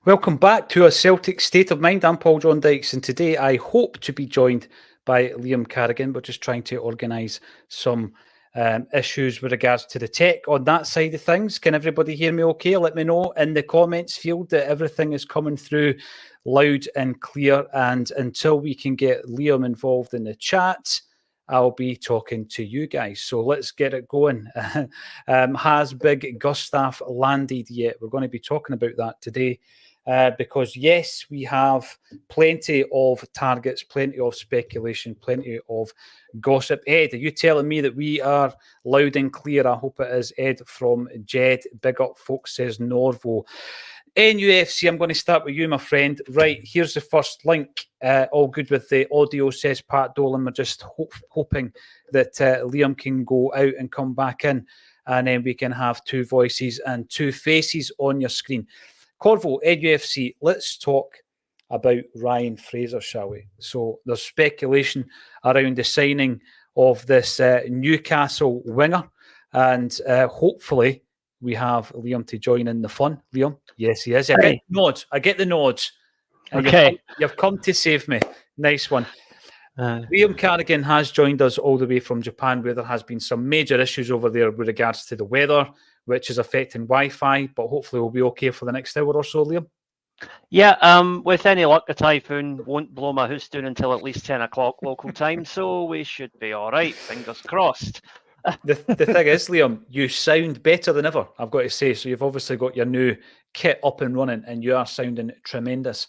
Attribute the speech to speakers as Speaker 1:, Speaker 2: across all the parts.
Speaker 1: Welcome back to a Celtic State of Mind. I'm Paul John Dykes, and today I hope to be joined by Liam Carrigan. We're just trying to organise some issues with regards to the tech on that side of things. Can everybody hear me okay? Let me know in the comments field that everything is coming through loud and clear. And until we can get Liam involved in the chat, I'll be talking to you guys. So let's get it going. Has Big Gustaf landed yet? We're going to be talking about that today. Because yes, we have plenty of targets, plenty of speculation, plenty of gossip. Ed, are you telling me that we are loud and clear? I hope it is. Ed from Jed, big up folks, says Norvo. NUFC, I'm going to start with you, my friend. Right, here's the first link. All good with the audio, says Pat Dolan. We're just hoping that Liam can go out and come back in, and then we can have two voices and two faces on your screen. Corvo, NUFC, let's talk about Ryan Fraser, shall we? So there's speculation around the signing of this Newcastle winger, and hopefully we have Liam to join in the fun. Liam? Yes, he is. I get the nods.
Speaker 2: Okay.
Speaker 1: You've come to save me. Nice one. Liam Carrigan has joined us all the way from Japan, where there has been some major issues over there with regards to the weather, which is affecting Wi-Fi, but hopefully we'll be okay for the next hour or so, Liam.
Speaker 2: Yeah, with any luck, the typhoon won't blow my house down until at least 10 o'clock local time, so we should be all right. Fingers crossed.
Speaker 1: The thing is, Liam, you sound better than ever, I've got to say. So you've obviously got your new kit up and running, and you are sounding tremendous.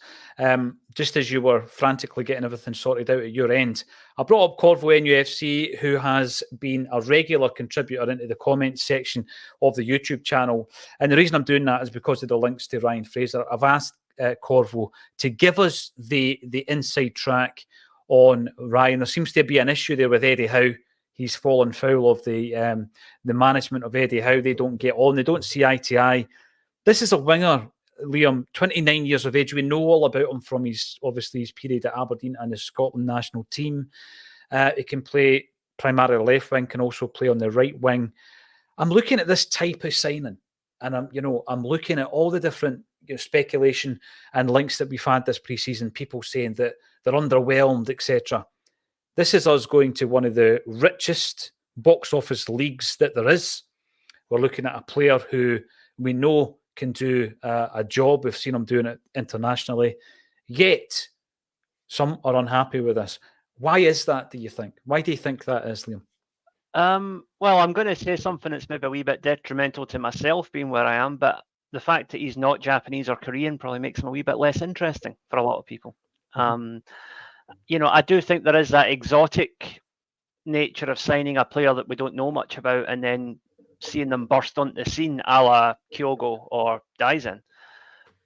Speaker 1: Just as you were frantically getting everything sorted out at your end, I brought up Corvo NUFC, who has been a regular contributor into the comments section of the YouTube channel. And the reason I'm doing that is because of the links to Ryan Fraser. I've asked Corvo to give us the inside track on Ryan. There seems to be an issue there with Eddie Howe. He's fallen foul of the management of Eddie Howe. They don't get on. They don't see eye to eye. This is a winger, Liam, 29 years of age. We know all about him from his period at Aberdeen and the Scotland national team. He can play primarily left wing, can also play on the right wing. I'm looking at this type of signing, and I'm looking at all the different speculation and links that we've had this pre-season. People saying that they're underwhelmed, etc. This is us going to one of the richest box office leagues that there is. We're looking at a player who we know can do a job. We've seen him doing it internationally. Yet, some are unhappy with this. Why is that, do you think? Why do you think that is, Liam?
Speaker 2: Well, I'm going to say something that's maybe a wee bit detrimental to myself being where I am, but the fact that he's not Japanese or Korean probably makes him a wee bit less interesting for a lot of people. Mm-hmm. I do think there is that exotic nature of signing a player that we don't know much about and then seeing them burst onto the scene, a la Kyogo or Daisen.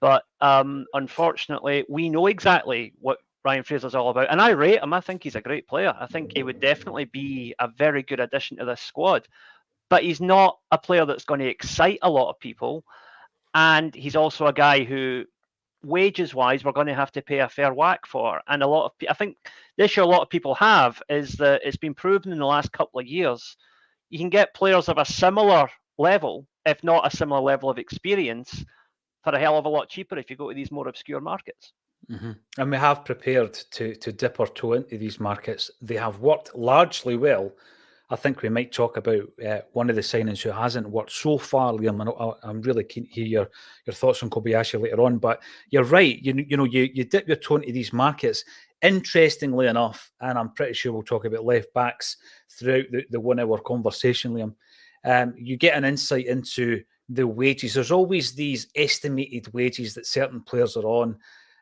Speaker 2: But unfortunately, we know exactly what Ryan Fraser's all about. And I rate him. I think he's a great player. I think he would definitely be a very good addition to this squad. But he's not a player that's going to excite a lot of people. And he's also a guy who, wages-wise, we're going to have to pay a fair whack for. And I think the issue a lot of people have is that it's been proven in the last couple of years, you can get players of a similar level, if not a similar level of experience, for a hell of a lot cheaper if you go to these more obscure markets.
Speaker 1: Mm-hmm. And we have prepared to dip our toe into these markets. They have worked largely well. I think we might talk about one of the signings who hasn't worked so far, Liam. I'm really keen to hear your thoughts on Kobayashi later on. But you're right. You dip your toe into these markets. Interestingly enough, and I'm pretty sure we'll talk about left backs throughout the 1 hour conversation, Liam. You get an insight into the wages. There's always these estimated wages that certain players are on.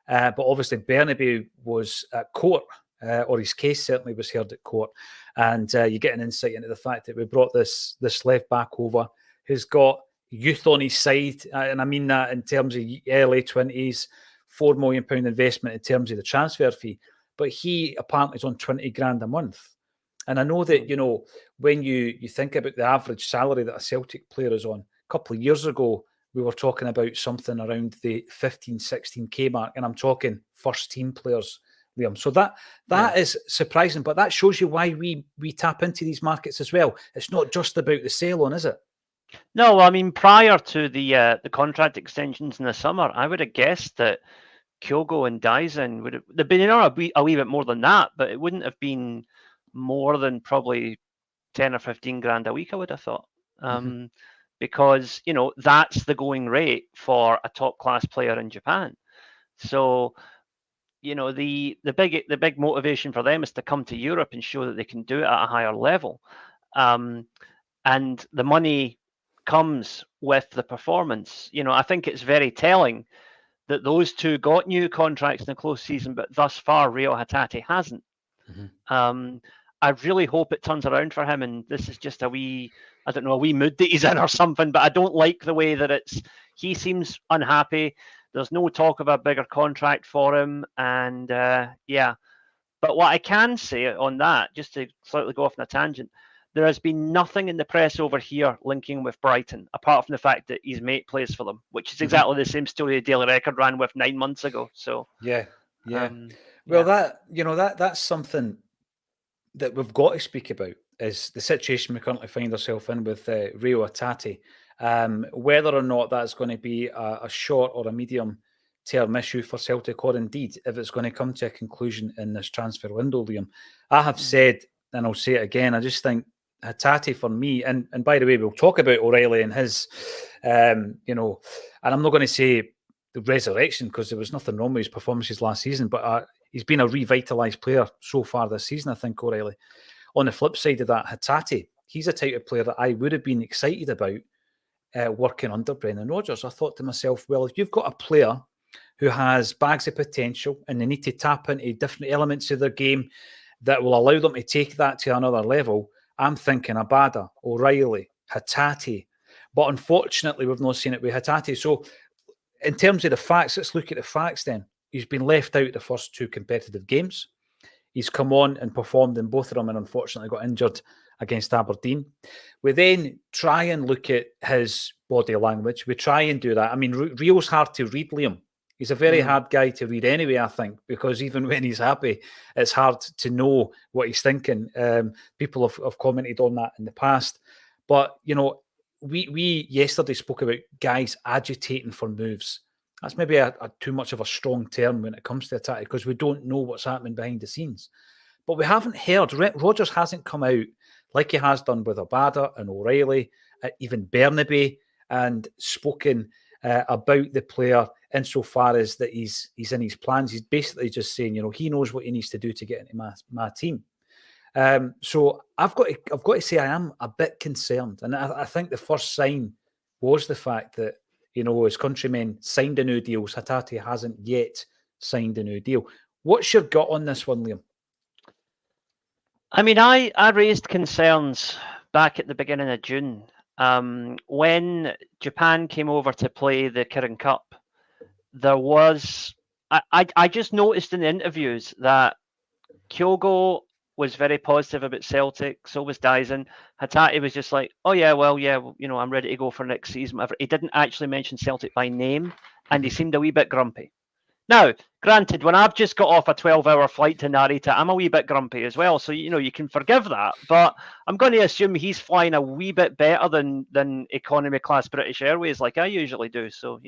Speaker 1: But obviously Bernabeu was at court, or his case certainly was heard at court. And you get an insight into the fact that we brought this left back over who's got youth on his side. And I mean that in terms of early 20s, £4 million investment in terms of the transfer fee. But he apparently is on 20 grand a month. And I know that, when you think about the average salary that a Celtic player is on, a couple of years ago, we were talking about something around the 15, 16K mark. And I'm talking first team players, Liam. So that is surprising, but that shows you why we tap into these markets as well. It's not just about the sale on, is it?
Speaker 2: No, I mean, prior to the contract extensions in the summer, I would have guessed that Kyogo and Dyson would have they've been in a wee bit more than that, but it wouldn't have been more than probably 10 or 15 grand a week, I would have thought. Because, that's the going rate for a top class player in Japan. So, the big motivation for them is to come to Europe and show that they can do it at a higher level. And the money comes with the performance. I think it's very telling that those two got new contracts in the close season, but thus far Rio Hatate hasn't. I really hope it turns around for him, and this is just a wee mood that he's in or something, but I don't like the way that he seems unhappy. There's no talk of a bigger contract for him, and yeah. But what I can say on that, just to slightly go off on a tangent, there has been nothing in the press over here linking with Brighton, apart from the fact that his mate plays for them, which is exactly the same story the Daily Record ran with 9 months ago. So
Speaker 1: yeah. Well, that's something that we've got to speak about, is the situation we currently find ourselves in with Rio Hatate. Whether or not that's going to be a short or a medium-term issue for Celtic, or indeed if it's going to come to a conclusion in this transfer window, Liam. I have said, and I'll say it again, I just think Hatate for me, and by the way, we'll talk about O'Reilly and his, and I'm not going to say the resurrection because there was nothing wrong with his performances last season, but he's been a revitalised player so far this season, I think, O'Reilly. On the flip side of that, Hatate, he's a type of player that I would have been excited about working under Brendan Rodgers. I thought to myself, well, if you've got a player who has bags of potential and they need to tap into different elements of their game that will allow them to take that to another level, I'm thinking Abada, O'Reilly, Hatate. But unfortunately, we've not seen it with Hatate. So in terms of the facts, let's look at the facts then. He's been left out the first two competitive games. He's come on and performed in both of them and unfortunately got injured against Aberdeen. We then try and look at his body language. We try and do that. I mean, Rio's hard to read, Liam. He's a very hard guy to read anyway, I think, because even when he's happy, it's hard to know what he's thinking. People have commented on that in the past. But, we yesterday spoke about guys agitating for moves. That's maybe a too much of a strong term when it comes to Hatate because we don't know what's happening behind the scenes. But we haven't heard, Rodgers hasn't come out like he has done with Abada and O'Reilly, even Bernabe, and spoken about the player insofar as that he's in his plans. He's basically just saying, he knows what he needs to do to get into my team. So I've got to say I am a bit concerned, and I think the first sign was the fact that his countrymen signed a new deal. Hatate hasn't yet signed a new deal. What's your gut on this one, Liam?
Speaker 2: I mean, I raised concerns back at the beginning of June when Japan came over to play the Kirin Cup. There was I just noticed in the interviews that Kyogo was very positive about Celtic, so was Dyson. Hatate was just like, oh yeah, well, yeah, I'm ready to go for next season, whatever. He didn't actually mention Celtic by name, and he seemed a wee bit grumpy. Now, granted, when I've just got off a 12-hour flight to Narita, I'm a wee bit grumpy as well, so you can forgive that. But I'm going to assume he's flying a wee bit better than economy class British Airways, like I usually do. So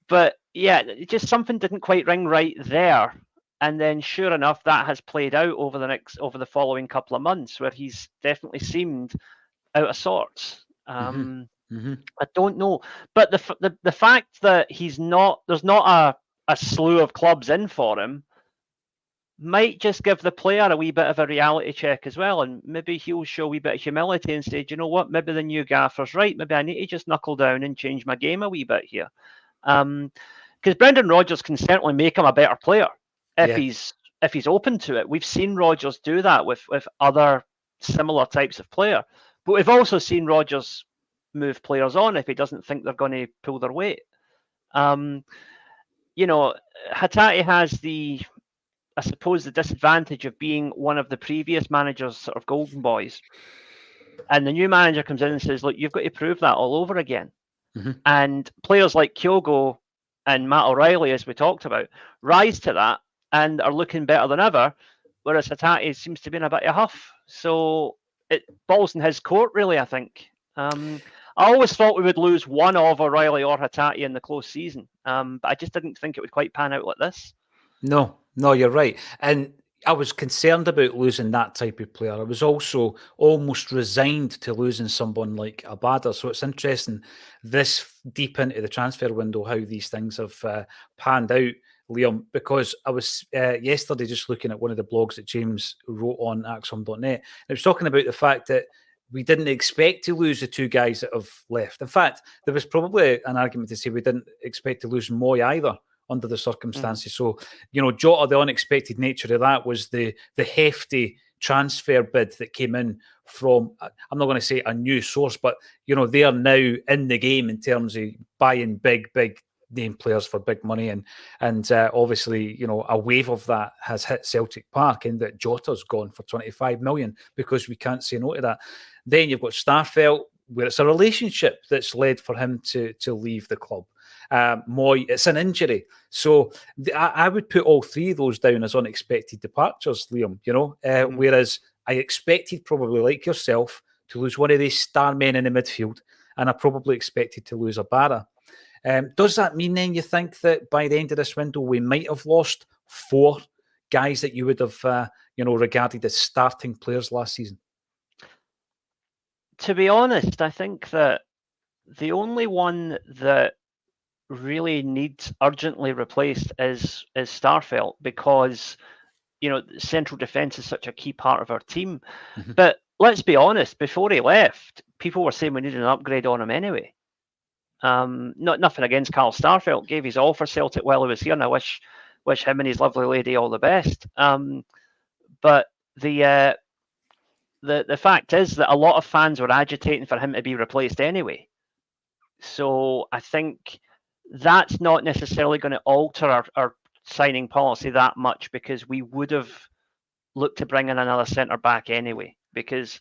Speaker 2: but yeah, just something didn't quite ring right there. And then, sure enough, that has played out over the following couple of months, where he's definitely seemed out of sorts. I don't know, but the fact that there's not a slew of clubs in for him might just give the player a wee bit of a reality check as well, and maybe he'll show a wee bit of humility and say, you know what, maybe the new gaffer's right. Maybe I need to just knuckle down and change my game a wee bit here, because Brendan Rodgers can certainly make him a better player. If he's open to it. We've seen Rodgers do that with other similar types of player. But we've also seen Rodgers move players on if he doesn't think they're going to pull their weight. Hatate has the disadvantage of being one of the previous managers' sort of golden boys. And the new manager comes in and says, look, you've got to prove that all over again. And players like Kyogo and Matt O'Reilly, as we talked about, rise to that and are looking better than ever, whereas Hatate seems to be in a bit of a huff. So ball's in his court, really, I think. I always thought we would lose one of O'Reilly or Hatate in the close season, but I just didn't think it would quite pan out like this.
Speaker 1: No, you're right. And I was concerned about losing that type of player. I was also almost resigned to losing someone like Abada. So it's interesting this deep into the transfer window how these things have panned out, Liam, because I was yesterday just looking at one of the blogs that James wrote on Acsom.net. It was talking about the fact that we didn't expect to lose the two guys that have left. In fact, there was probably an argument to say we didn't expect to lose Moy either under the circumstances. So, Jota, the unexpected nature of that was the hefty transfer bid that came in from, I'm not going to say a new source, but, they are now in the game in terms of buying big name players for big money. And obviously, a wave of that has hit Celtic Park in that Jota's gone for 25 million because we can't say no to that. Then you've got Starfelt, where it's a relationship that's led for him to leave the club. Moy, it's an injury. So I would put all three of those down as unexpected departures, Liam, whereas I expected, probably like yourself, to lose one of these star men in the midfield, and I probably expected to lose Abada. Does that mean then you think that by the end of this window we might have lost 4 guys that you would have regarded as starting players last season?
Speaker 2: To be honest, I think that the only one that really needs urgently replaced is Starfelt, because central defence is such a key part of our team. Mm-hmm. But let's be honest, before he left, people were saying we needed an upgrade on him anyway. Nothing against Carl Starfelt, gave his all for Celtic while he was here, and I wish him and his lovely lady all the best. But the fact is that a lot of fans were agitating for him to be replaced anyway. So I think that's not necessarily going to alter our signing policy that much, because we would have looked to bring in another centre back anyway, because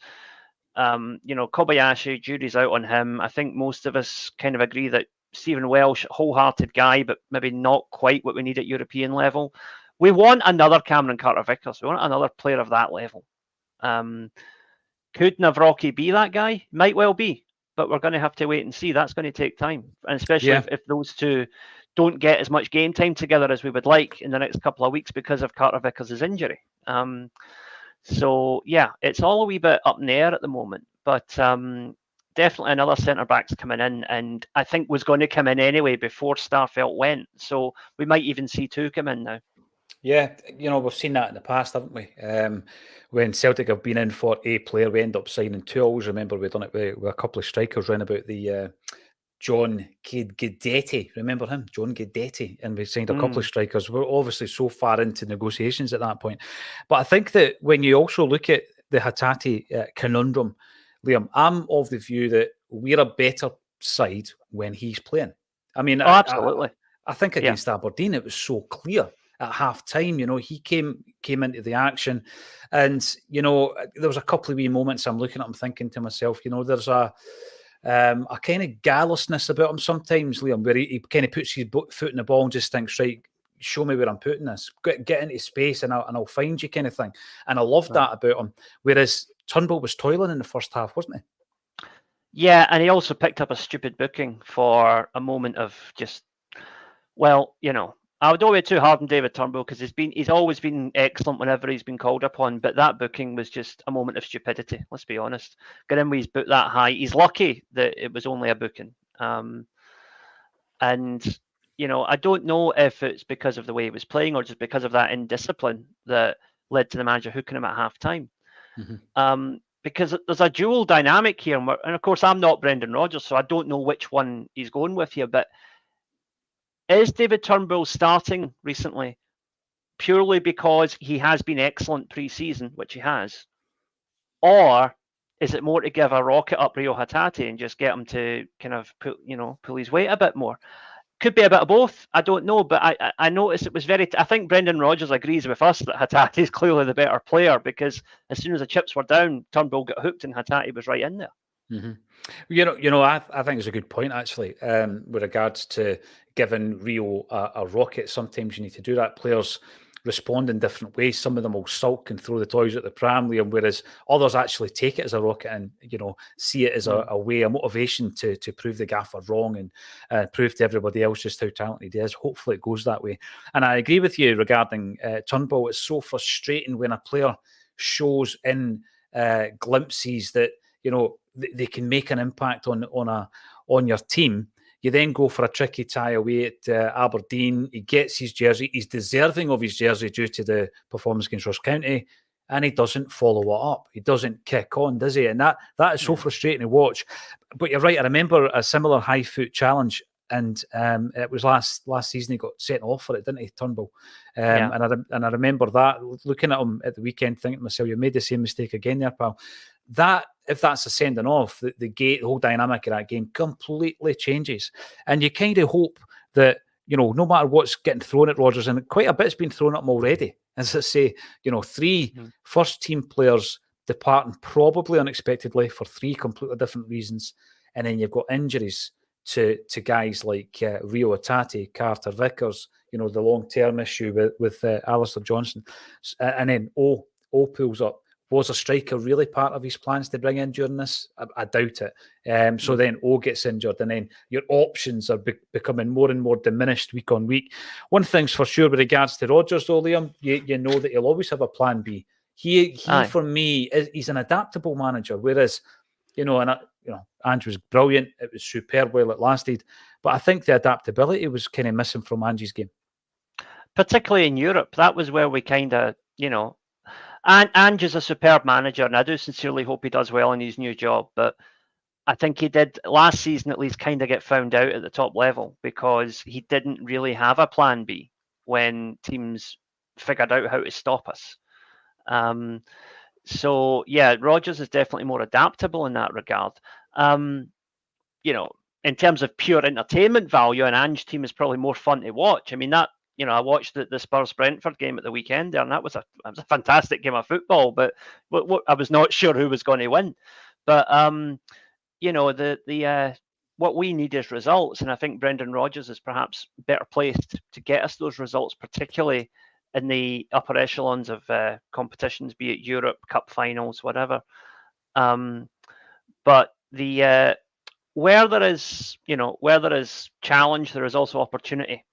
Speaker 2: Kobayashi, jury's out on him. I think most of us kind of agree that Stephen Welsh, wholehearted guy, but maybe not quite what we need at European level. We want another Cameron Carter-Vickers. We want another player of that level. Could Navrocki be that guy? Might well be, but we're going to have to wait and see. That's going to take time, and especially if those two don't get as much game time together as we would like in the next couple of weeks because of Carter-Vickers' injury. So, yeah, it's all a wee bit up in the air at the moment, but definitely another centre-back's coming in, and I think was going to come in anyway before Starfelt went, so we might even see 2 come in now.
Speaker 1: Yeah, we've seen that in the past, haven't we? When Celtic have been in for a player, we end up signing 2. I always remember we've done it with a couple of strikers around about the John Guidetti. Remember him? John Guidetti. And we signed a couple of strikers. We're obviously so far into negotiations at that point. But I think that when you also look at the Hatate conundrum, Liam, I'm of the view that we're a better side when he's playing. I mean,
Speaker 2: absolutely.
Speaker 1: I think against Aberdeen, it was so clear at half time. He came into the action, and there was a couple of wee moments I'm looking at him thinking to myself, there's a kind of guilelessness about him sometimes, Liam, where he kind of puts his foot in the ball and just thinks, right, show me where I'm putting this, get into space and I'll find you, kind of thing. And I loved that about him. Whereas Turnbull was toiling in the first half, wasn't he?
Speaker 2: Yeah, and he also picked up a stupid booking for a moment of just, I would don't be too hard on David Turnbull, because he's always been excellent whenever he's been called upon, but that booking was just a moment of stupidity, let's be honest. Get him with his boot that high. He's lucky that it was only a booking. And, I don't know if it's because of the way he was playing or just because of that indiscipline that led to the manager hooking him at half-time. Mm-hmm. Because there's a dual dynamic here, and of course I'm not Brendan Rodgers, so I don't know which one he's going with here, but is David Turnbull starting recently purely because he has been excellent pre-season, which he has, or is it more to give a rocket up Rio Hatate and just get him to kind of pull his weight a bit more? Could be a bit of both. I don't know, but I noticed it was I think Brendan Rodgers agrees with us that Hatate is clearly the better player, because as soon as the chips were down, Turnbull got hooked and Hatate was right in there.
Speaker 1: Mm-hmm. I think it's a good point, actually, with regards to giving Rio a rocket. Sometimes you need to do that. Players respond in different ways. Some of them will sulk and throw the toys at the pram, Liam, whereas others actually take it as a rocket and, see it as a way, a motivation to prove the gaffer wrong and prove to everybody else just how talented he is. Hopefully it goes that way. And I agree with you regarding Turnbull. It's so frustrating when a player shows in glimpses that, they can make an impact on your team. You then go for a tricky tie away at Aberdeen. He gets his jersey. He's deserving of his jersey due to the performance against Ross County, and he doesn't follow it up. He doesn't kick on, does he? And that is so frustrating to watch. But you're right. I remember a similar high foot challenge, and it was last season he got sent off for it, didn't he, Turnbull? And I remember that, looking at him at the weekend, thinking to myself, you made the same mistake again there, pal. If that's a sending off, the whole dynamic of that game completely changes. And you kind of hope that, no matter what's getting thrown at Rodgers, and quite a bit's been thrown at him already, as I say, 3 first team players departing probably unexpectedly for 3 completely different reasons. And then you've got injuries to guys like Rio Hatate, Carter Vickers, the long-term issue with Alistair Johnson. And then O pulls up. Was a striker really part of his plans to bring in during this? I doubt it. So then O gets injured, and then your options are becoming more and more diminished week on week. One thing's for sure with regards to Rodgers, though, Liam, you know that he'll always have a plan B. He for me, he's an adaptable manager, whereas, Ange was brilliant. It was superb while it lasted. But I think the adaptability was kind of missing from Ange's game.
Speaker 2: Particularly in Europe. That was where we kind of, And Ange is a superb manager, and I do sincerely hope he does well in his new job. But I think he did last season at least kind of get found out at the top level because he didn't really have a plan B when teams figured out how to stop us. So yeah, Rodgers is definitely more adaptable in that regard. In terms of pure entertainment value, an Ange team is probably more fun to watch. I mean, that. I watched the Spurs-Brentford game at the weekend there, and that was a fantastic game of football, but I was not sure who was going to win. But, what we need is results, and I think Brendan Rodgers is perhaps better placed to get us those results, particularly in the upper echelons of competitions, be it Europe, Cup finals, whatever. But where there is challenge, there is also opportunity.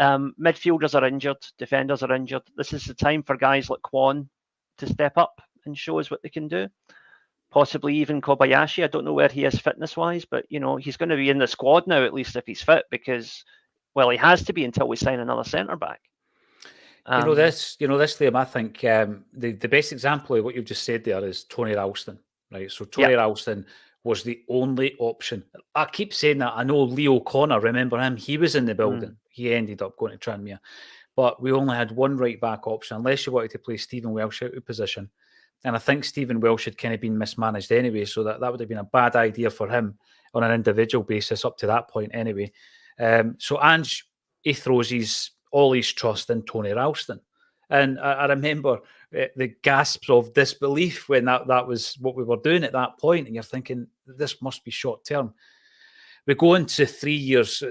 Speaker 2: Midfielders are injured, defenders are injured. This is the time for guys like Kwon to step up and show us what they can do. Possibly even Kobayashi. I don't know where he is fitness-wise, but he's going to be in the squad now, at least if he's fit, because he has to be until we sign another centre-back.
Speaker 1: Liam, I think the best example of what you've just said there is Tony Ralston, right? So Tony Ralston was the only option. I keep saying that. I know Leo Connor, remember him? He was in the building. He ended up going to Tranmere. But we only had one right-back option, unless you wanted to play Stephen Welsh out of position. And I think Stephen Welsh had kind of been mismanaged anyway, so that would have been a bad idea for him on an individual basis up to that point anyway. So Ange, he throws all his trust in Tony Ralston. And I remember the gasps of disbelief when that was what we were doing at that point. And you're thinking, this must be short term. We go into 3 years,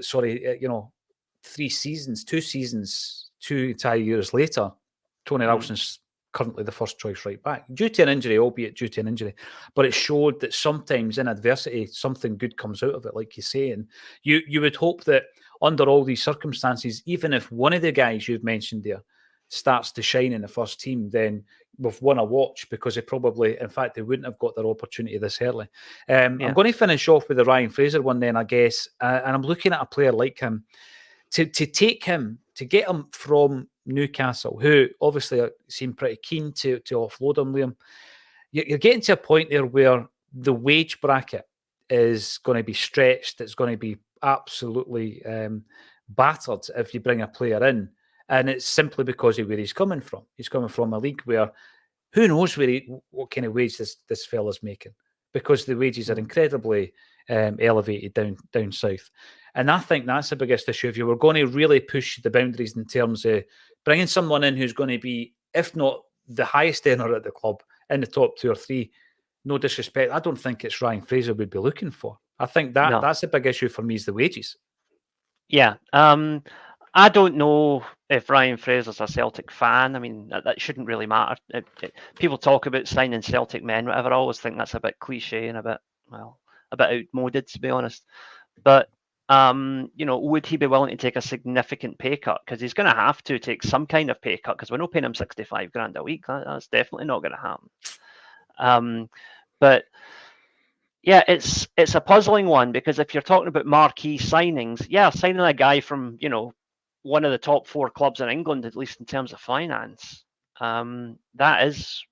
Speaker 1: 3 seasons, 2 seasons, 2 entire years later, Tony Ralston's currently the first choice right back. Due to an injury, albeit due to an injury. But it showed that sometimes in adversity, something good comes out of it, like you say. And you would hope that under all these circumstances, even if one of the guys you've mentioned there starts to shine in the first team, then we've won a watch, because they wouldn't have got their opportunity this early. I'm going to finish off with the Ryan Fraser one then, I guess. And I'm looking at a player like him. To take him, to get him from Newcastle, who obviously seem pretty keen to offload him, Liam, you're getting to a point there where the wage bracket is going to be stretched. It's going to be absolutely battered if you bring a player in. And it's simply because of where he's coming from. He's coming from a league where who knows what kind of wage this fella's making, because the wages are incredibly elevated down south. And I think that's the biggest issue. If you were going to really push the boundaries in terms of bringing someone in who's going to be, if not the highest earner at the club, in the top 2 or 3, no disrespect, I don't think it's Ryan Fraser we'd be looking for. I think that's the big issue for me, is the wages.
Speaker 2: Yeah. I don't know if Ryan Fraser's a Celtic fan. I mean, that shouldn't really matter. People talk about signing Celtic men, whatever. I always think that's a bit cliche and a bit outmoded, to be honest. But would he be willing to take a significant pay cut? Because he's going to have to take some kind of pay cut, because we're not paying him 65 grand a week. That's definitely not going to happen. But yeah, it's a puzzling one, because if you're talking about marquee signings, signing a guy from one of the top 4 clubs in England, at least in terms of finance, that is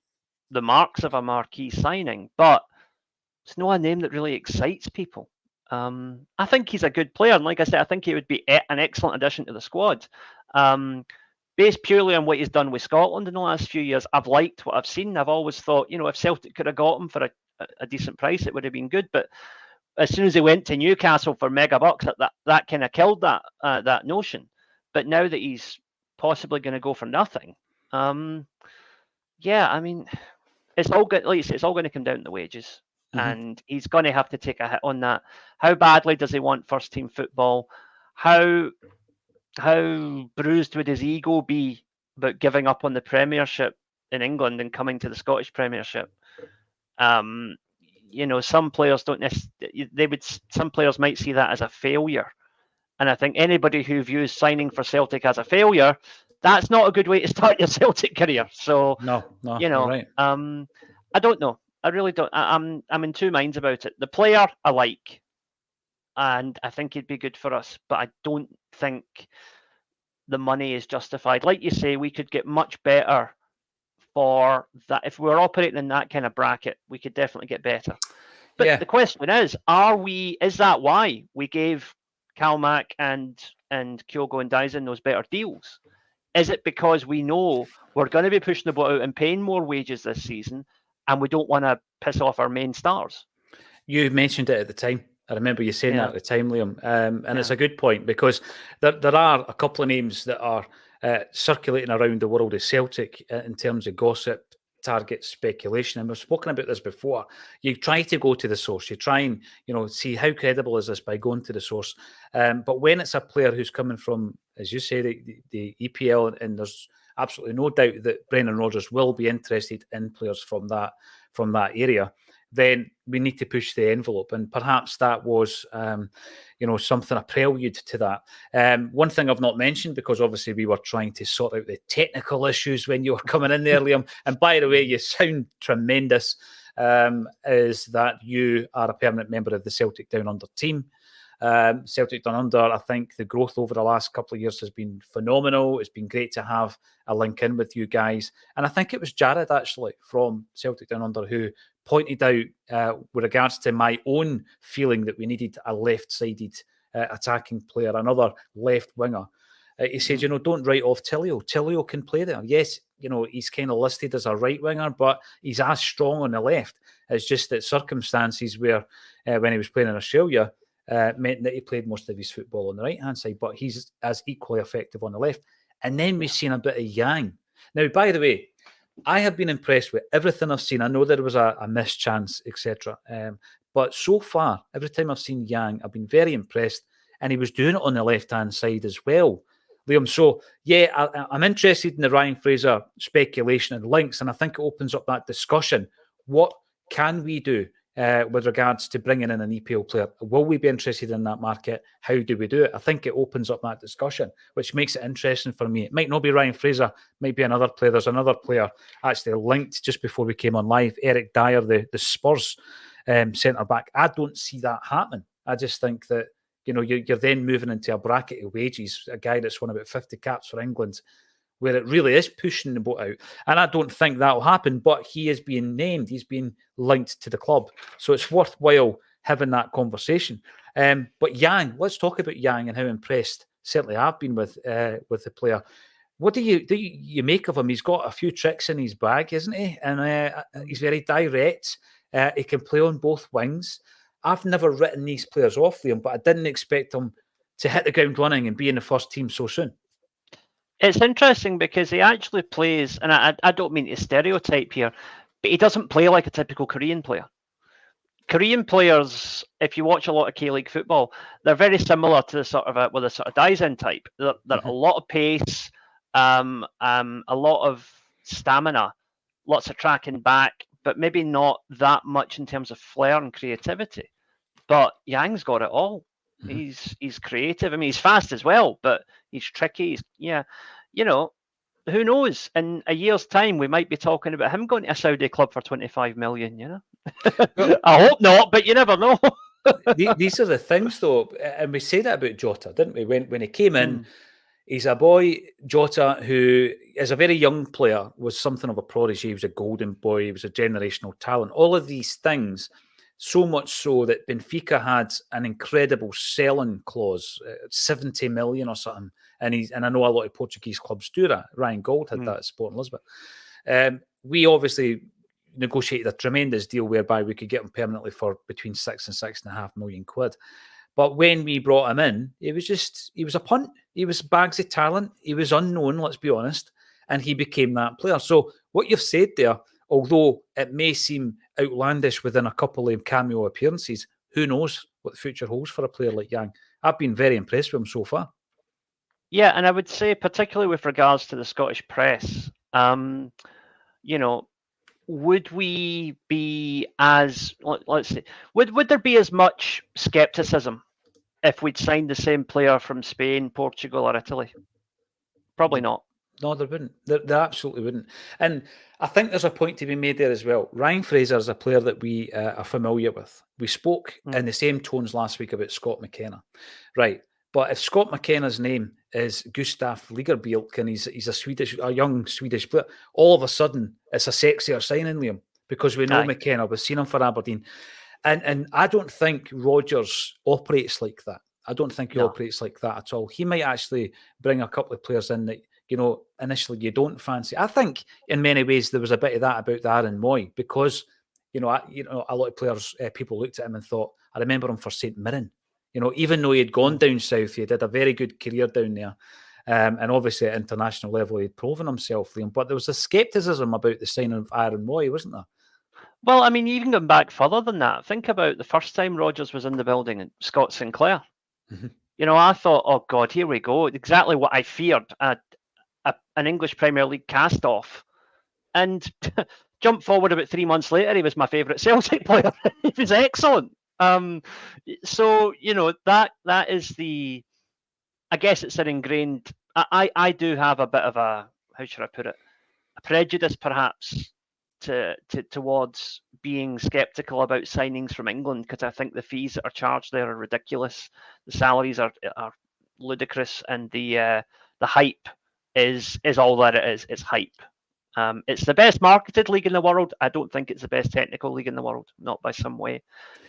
Speaker 2: the marks of a marquee signing. But it's not a name that really excites people. I think he's a good player, and like I said, I think he would be an excellent addition to the squad. Based purely on what he's done with Scotland in the last few years, I've liked what I've seen. I've always thought, if Celtic could have got him for a decent price, it would have been good. But as soon as he went to Newcastle for mega bucks, that kind of killed that notion. But now that he's possibly going to go for nothing, I mean, it's all good. Like you say, it's all going to come down to wages, and he's going to have to take a hit on that. How badly does he want first team football? How bruised would his ego be about giving up on the Premiership in England and coming to the Scottish Premiership? Some players don't necessarily. Some players might see that as a failure, and I think anybody who views signing for Celtic as a failure, that's not a good way to start your Celtic career. So
Speaker 1: no, right.
Speaker 2: I don't know. I really don't. I'm in two minds about it. The player I like, and I think he'd be good for us, but I don't think the money is justified. Like you say, we could get much better for that. If we're operating in that kind of bracket, we could definitely get better. But the question is that why we gave Kalmack and Kyogo and Dyson those better deals? Is it because we know we're going to be pushing the boat out and paying more wages this season, and we don't want to piss off our main stars?
Speaker 1: You mentioned it at the time. I remember you saying that at the time, Liam. And it's a good point, because there are a couple of names that are circulating around the world of Celtic in terms of gossip, target speculation. And we've spoken about this before. You try to go to the source. You try and see how credible is this by going to the source. But when it's a player who's coming from, as you say, the EPL, and there's absolutely no doubt that Brendan Rodgers will be interested in players from that area, then we need to push the envelope. And perhaps that was, something, a prelude to that. One thing I've not mentioned, because obviously we were trying to sort out the technical issues when you were coming in there, Liam, and by the way, you sound tremendous, is that you are a permanent member of the Celtic Down Under team. Celtic Down Under, I think the growth over the last couple of years has been phenomenal. It's been great to have a link in with you guys. And I think it was Jared, actually, from Celtic Down Under, who pointed out with regards to my own feeling that we needed a left-sided attacking player, another left winger. He said, don't write off Tilio. Tilio can play there. Yes, he's kind of listed as a right winger, but he's as strong on the left. It's just that circumstances where when he was playing in Australia meant that he played most of his football on the right-hand side, but he's as equally effective on the left. And then we've seen a bit of Yang. Now, by the way, I have been impressed with everything I've seen. I know there was a missed chance, etc. But so far, every time I've seen Yang, I've been very impressed. And he was doing it on the left-hand side as well, Liam. So, I'm interested in the Ryan Fraser speculation and links, and I think it opens up that discussion. What can we do with regards to bringing in an EPL player? Will we be interested in that market? How do we do it? I think it opens up that discussion, which makes it interesting for me. It might not be Ryan Fraser, it might be another player. There's another player actually linked just before we came on live, Eric Dyer, the Spurs centre-back. I don't see that happening. I just think that, you're then moving into a bracket of wages, a guy that's won about 50 caps for England, where it really is pushing the boat out. And I don't think that'll happen, but he is being named. He's being linked to the club. So it's worthwhile having that conversation. But Yang, let's talk about Yang and how impressed certainly I've been with the player. What do you make of him? He's got a few tricks in his bag, isn't he? And he's very direct. He can play on both wings. I've never written these players off, Liam, but I didn't expect him to hit the ground running and be in the first team so soon.
Speaker 2: It's interesting because he actually plays, and I don't mean to stereotype here, but he doesn't play like a typical Korean player. Korean players, if you watch a lot of K-League football, they're very similar to the sort of with a sort of Daisen type. They're a lot of pace, a lot of stamina, lots of tracking back, but maybe not that much in terms of flair and creativity. But Yang's got it all. He's creative. I mean, he's fast as well, but he's tricky. Who knows? In a year's time, we might be talking about him going to a Saudi club for 25 million. Well, I hope not, but you never know.
Speaker 1: These are the things, though, and we said that about Jota, didn't we? When he came in, he's a boy, Jota, who, as a very young player, was something of a prodigy. He was a golden boy. He was a generational talent. All of these things, so much so that Benfica had an incredible selling clause, 70 million or something. And I know a lot of Portuguese clubs do that. Ryan Gold had that at Sporting Lisbon. We obviously negotiated a tremendous deal whereby we could get him permanently for between 6 and 6.5 million quid. But when we brought him in, he was a punt. He was bags of talent. He was unknown, let's be honest. And he became that player. So what you've said there, although it may seem outlandish within a couple of cameo appearances, who knows what the future holds for a player like Yang. I've been very impressed with him so far.
Speaker 2: Yeah, and I would say, particularly with regards to the Scottish press, would we be as, let's say, would there be as much skepticism if we'd signed the same player from Spain, Portugal, or Italy? Probably not.
Speaker 1: No, there wouldn't. There absolutely wouldn't. And I think there's a point to be made there as well. Ryan Fraser is a player that we are familiar with. We spoke in the same tones last week about Scott McKenna. Right. But if Scott McKenna's name is Gustaf Lagerbielke and he's a young Swedish player, all of a sudden it's a sexier signing, Liam, because we know McKenna. We've seen him for Aberdeen. And I don't think Rodgers operates like that. I don't think he operates like that at all. He might actually bring a couple of players in that, initially you don't fancy. I think in many ways there was a bit of that about the Aaron Moy because, a lot of players, people looked at him and thought, I remember him for St Mirren. Even though he had gone down south, he did a very good career down there. And obviously at international level, he'd proven himself, Liam. But there was a scepticism about the signing of Aaron Moy, wasn't there?
Speaker 2: Well, I mean, even going back further than that, think about the first time Rodgers was in the building and Scott Sinclair. I thought, oh God, here we go. Exactly what I feared, an English Premier League cast-off. And jump forward about 3 months later, he was my favourite Celtic player. He was excellent. So, that is I guess it's an ingrained, I do have a bit of a, how should I put it, a prejudice perhaps towards being sceptical about signings from England because I think the fees that are charged there are ridiculous. The salaries are ludicrous, and the hype is all that it is. It's hype. It's the best marketed league in the world. I don't think it's the best technical league in the world, not by some way.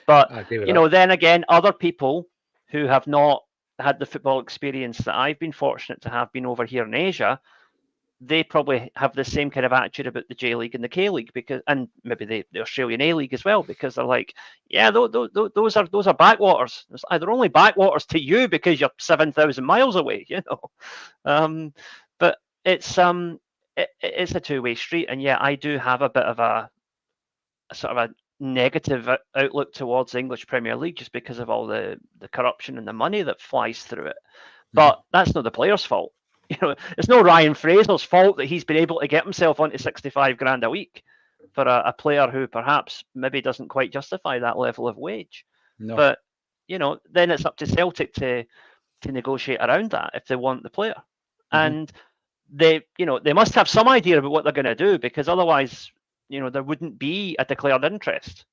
Speaker 2: But then again, other people who have not had the football experience that I've been fortunate to have been over here in Asia, they probably have the same kind of attitude about the J League and the K League and maybe the Australian A League as well, because they're like, yeah, those are backwaters. They're only backwaters to you because you're 7,000 miles away, But it's a two-way street, and yeah, I do have a bit of a sort of a negative outlook towards the English Premier League just because of all the corruption and the money that flies through it. But that's not the player's fault. It's no Ryan Fraser's fault that he's been able to get himself onto 65 grand a week for a player who perhaps maybe doesn't quite justify that level of wage. No. But then it's up to Celtic to negotiate around that if they want the player. And they must have some idea about what they're going to do, because otherwise, there wouldn't be a declared interest.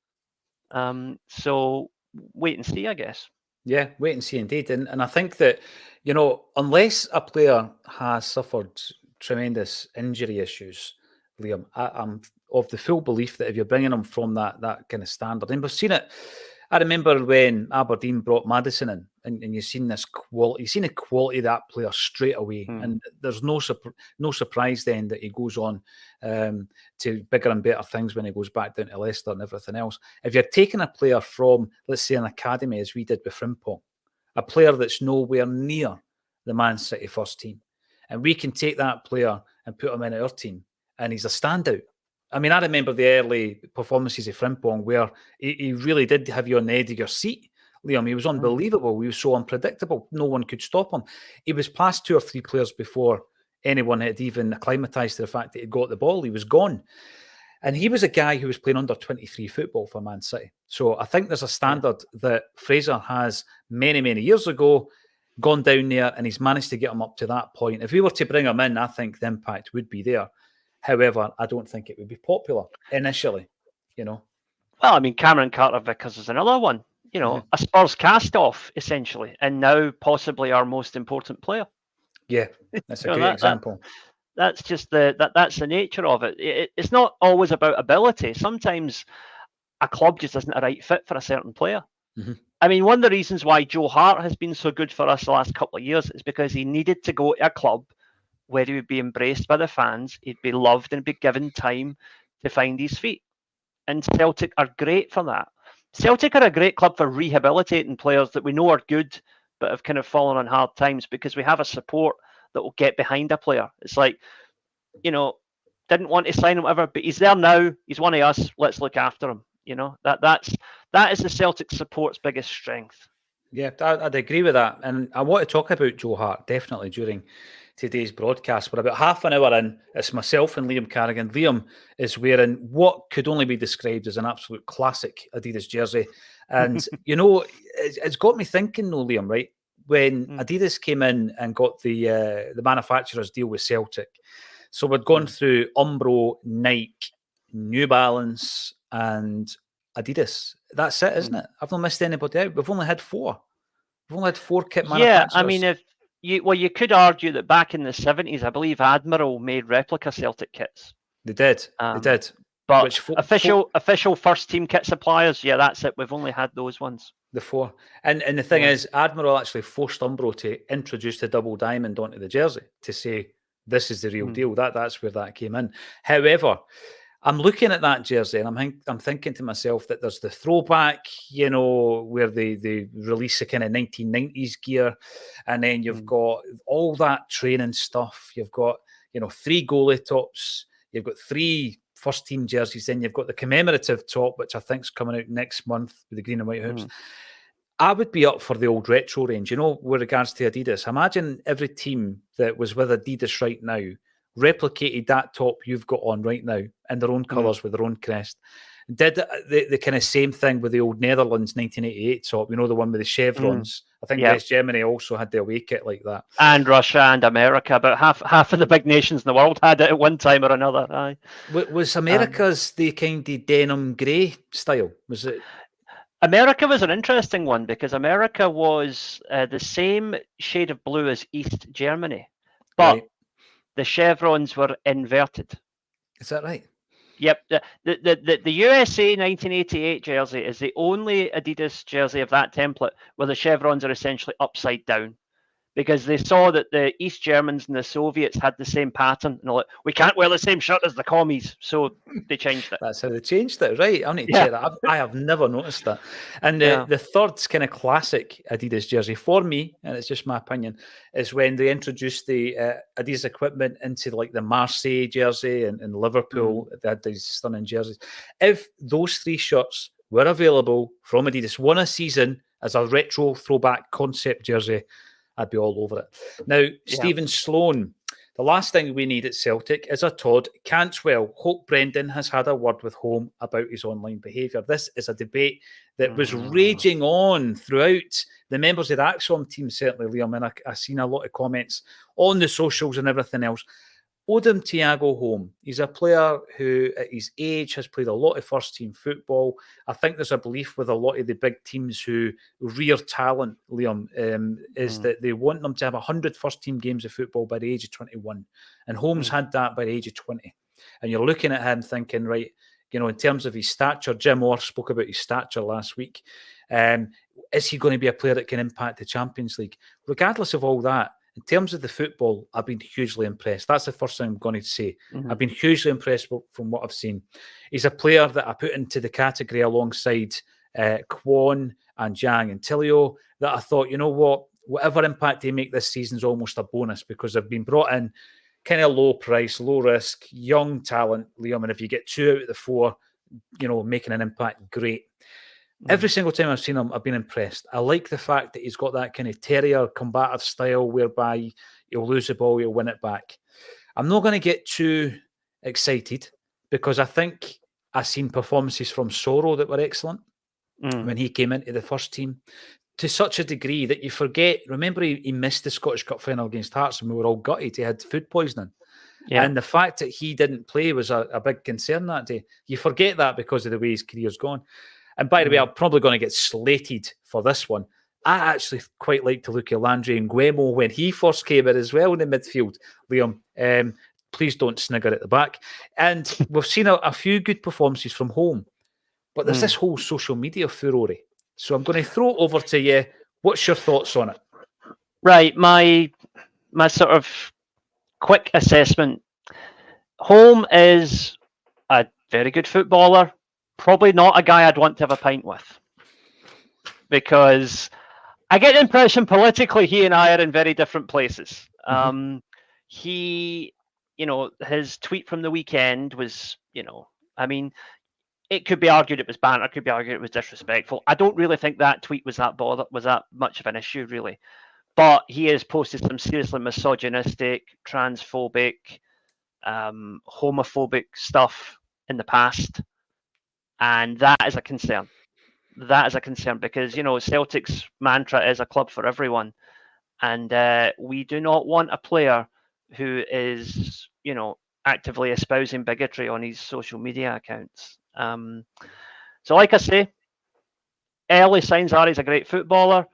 Speaker 2: So wait and see, I guess.
Speaker 1: Yeah, wait and see indeed. And I think that, unless a player has suffered tremendous injury issues, Liam, I'm of the full belief that if you're bringing them from that kind of standard, and we've seen it. I remember when Aberdeen brought Maddison in, and you've seen this quality. You've seen the quality of that player straight away, and there's no surprise then that he goes on to bigger and better things when he goes back down to Leicester and everything else. If you're taking a player from, let's say, an academy, as we did with Frimpong, a player that's nowhere near the Man City first team, and we can take that player and put him in our team, and he's a standout. I mean, I remember the early performances of Frimpong where he really did have you on the edge of your seat, Liam. He was unbelievable. He was so unpredictable. No one could stop him. He was past 2 or 3 players before anyone had even acclimatised to the fact that he'd got the ball. He was gone. And he was a guy who was playing under 23 football for Man City. So I think there's a standard that Fraser has many, many years ago gone down there, and he's managed to get him up to that point. If we were to bring him in, I think the impact would be there. However, I don't think it would be popular initially,
Speaker 2: Well, I mean, Cameron Carter-Vickers is another one. A Spurs cast-off, essentially, and now possibly our most important player.
Speaker 1: Yeah, that's a great example.
Speaker 2: That's just that's the nature of it. It's not always about ability. Sometimes a club just isn't a right fit for a certain player. I mean, one of the reasons why Joe Hart has been so good for us the last couple of years is because he needed to go to a club where he would be embraced by the fans, he'd be loved and be given time to find his feet. And Celtic are great for that. Celtic are a great club for rehabilitating players that we know are good, but have kind of fallen on hard times, because we have a support that will get behind a player. It's like, didn't want to sign him, whatever, but he's there now. He's one of us. Let's look after him. That is the Celtic support's biggest strength.
Speaker 1: Yeah, I'd agree with that. And I want to talk about Joe Hart, definitely, during today's broadcast. We're about half an hour in. It's myself and Liam Carrigan. Liam is wearing what could only be described as an absolute classic Adidas jersey. And, it's got me thinking, though, Liam, right? When Adidas came in and got the manufacturer's deal with Celtic, so we'd gone through Umbro, Nike, New Balance, and Adidas. That's it, isn't it? I've not missed anybody out. We've only had 4. We've only had 4 kit manufacturers.
Speaker 2: Yeah, I mean, you could argue that back in the 70s, I believe Admiral made replica Celtic kits.
Speaker 1: They did. They did.
Speaker 2: But official first team kit suppliers, yeah, that's it. We've only had those ones.
Speaker 1: The 4. And the thing is, Admiral actually forced Umbro to introduce the double diamond onto the jersey to say, this is the real deal. That's where that came in. However, I'm looking at that jersey and I'm thinking to myself that there's the throwback, where they release a kind of 1990s gear, and then you've got all that training stuff. You've got, 3 goalie tops. You've got 3 first team jerseys. Then you've got the commemorative top, which I think's coming out next month with the green and white hoops. I would be up for the old retro range, with regards to Adidas. Imagine every team that was with Adidas right now replicated that top you've got on right now in their own colours with their own crest. Did the kind of same thing with the old Netherlands 1988 top, the one with the chevrons. I think West Germany also had the away kit like that.
Speaker 2: And Russia and America. About half of the big nations in the world had it at one time or another. Aye.
Speaker 1: Was America's the kind of denim grey style? Was it?
Speaker 2: America was an interesting one, because America was the same shade of blue as East Germany, but the chevrons were inverted.
Speaker 1: Is that right?
Speaker 2: Yep. The USA 1988 jersey is the only Adidas jersey of that template where the chevrons are essentially upside down, because they saw that the East Germans and the Soviets had the same pattern, and they're like, we can't wear the same shirt as the commies, so they changed it.
Speaker 1: That's how they changed it, right? I need to check that. I have never noticed that. And the third kind of classic Adidas jersey for me, and it's just my opinion, is when they introduced the Adidas equipment into like the Marseille jersey and Liverpool. They had these stunning jerseys. If those 3 shirts were available from Adidas, one a season as a retro throwback concept jersey, I'd be all over it. Now, Stephen Sloan, the last thing we need at Celtic is a Todd Cantwell. Hope Brendan has had a word with home about his online behaviour. This is a debate that was raging on throughout the members of the Acsom team, certainly, Liam, and I've seen a lot of comments on the socials and everything else. Odom Thiago Home. He's a player who, at his age, has played a lot of first-team football. I think there's a belief with a lot of the big teams who rear talent, Liam, is that they want them to have 100 first-team games of football by the age of 21. And Holmes had that by the age of 20. And you're looking at him thinking, right, in terms of his stature, Jim Orr spoke about his stature last week. Is he going to be a player that can impact the Champions League? Regardless of all that, in terms of the football, I've been hugely impressed. That's the first thing I'm going to say. I've been hugely impressed from what I've seen. He's a player that I put into the category alongside Kwon and Jang and Tilio, that I thought, whatever impact they make this season is almost a bonus, because they've been brought in, kind of low price, low risk, young talent, Liam. And if you get 2 out of the 4, making an impact, great. Every single time I've seen him, I've been impressed. I like the fact that he's got that kind of terrier combative style whereby he'll lose the ball, he'll win it back. I'm not going to get too excited because I think I've seen performances from Soro that were excellent when he came into the first team, to such a degree that you forget. Remember, he missed the Scottish Cup final against Hearts and we were all gutted. He had food poisoning. Yeah. And the fact that he didn't play was a big concern that day. You forget that because of the way his career's gone. And by the way, I'm probably going to get slated for this one. I actually quite liked to look at Landry and Guemo when he first came in as well in the midfield, Liam. Please don't snigger at the back. And we've seen a few good performances from home. But there's this whole social media furore. So I'm going to throw it over to you. What's your thoughts on it?
Speaker 2: Right. My sort of quick assessment. Holm is a very good footballer. Probably not a guy I'd want to have a pint with. Because I get the impression politically he and I are in very different places. He, his tweet from the weekend was, it could be argued it was banter, could be argued it was disrespectful. I don't really think that tweet was that much of an issue, really. But he has posted some seriously misogynistic, transphobic, homophobic stuff in the past. And that is a concern. That is a concern because, Celtic's mantra is a club for everyone. And we do not want a player who is, actively espousing bigotry on his social media accounts. So like I say, early signs are he's a great footballer,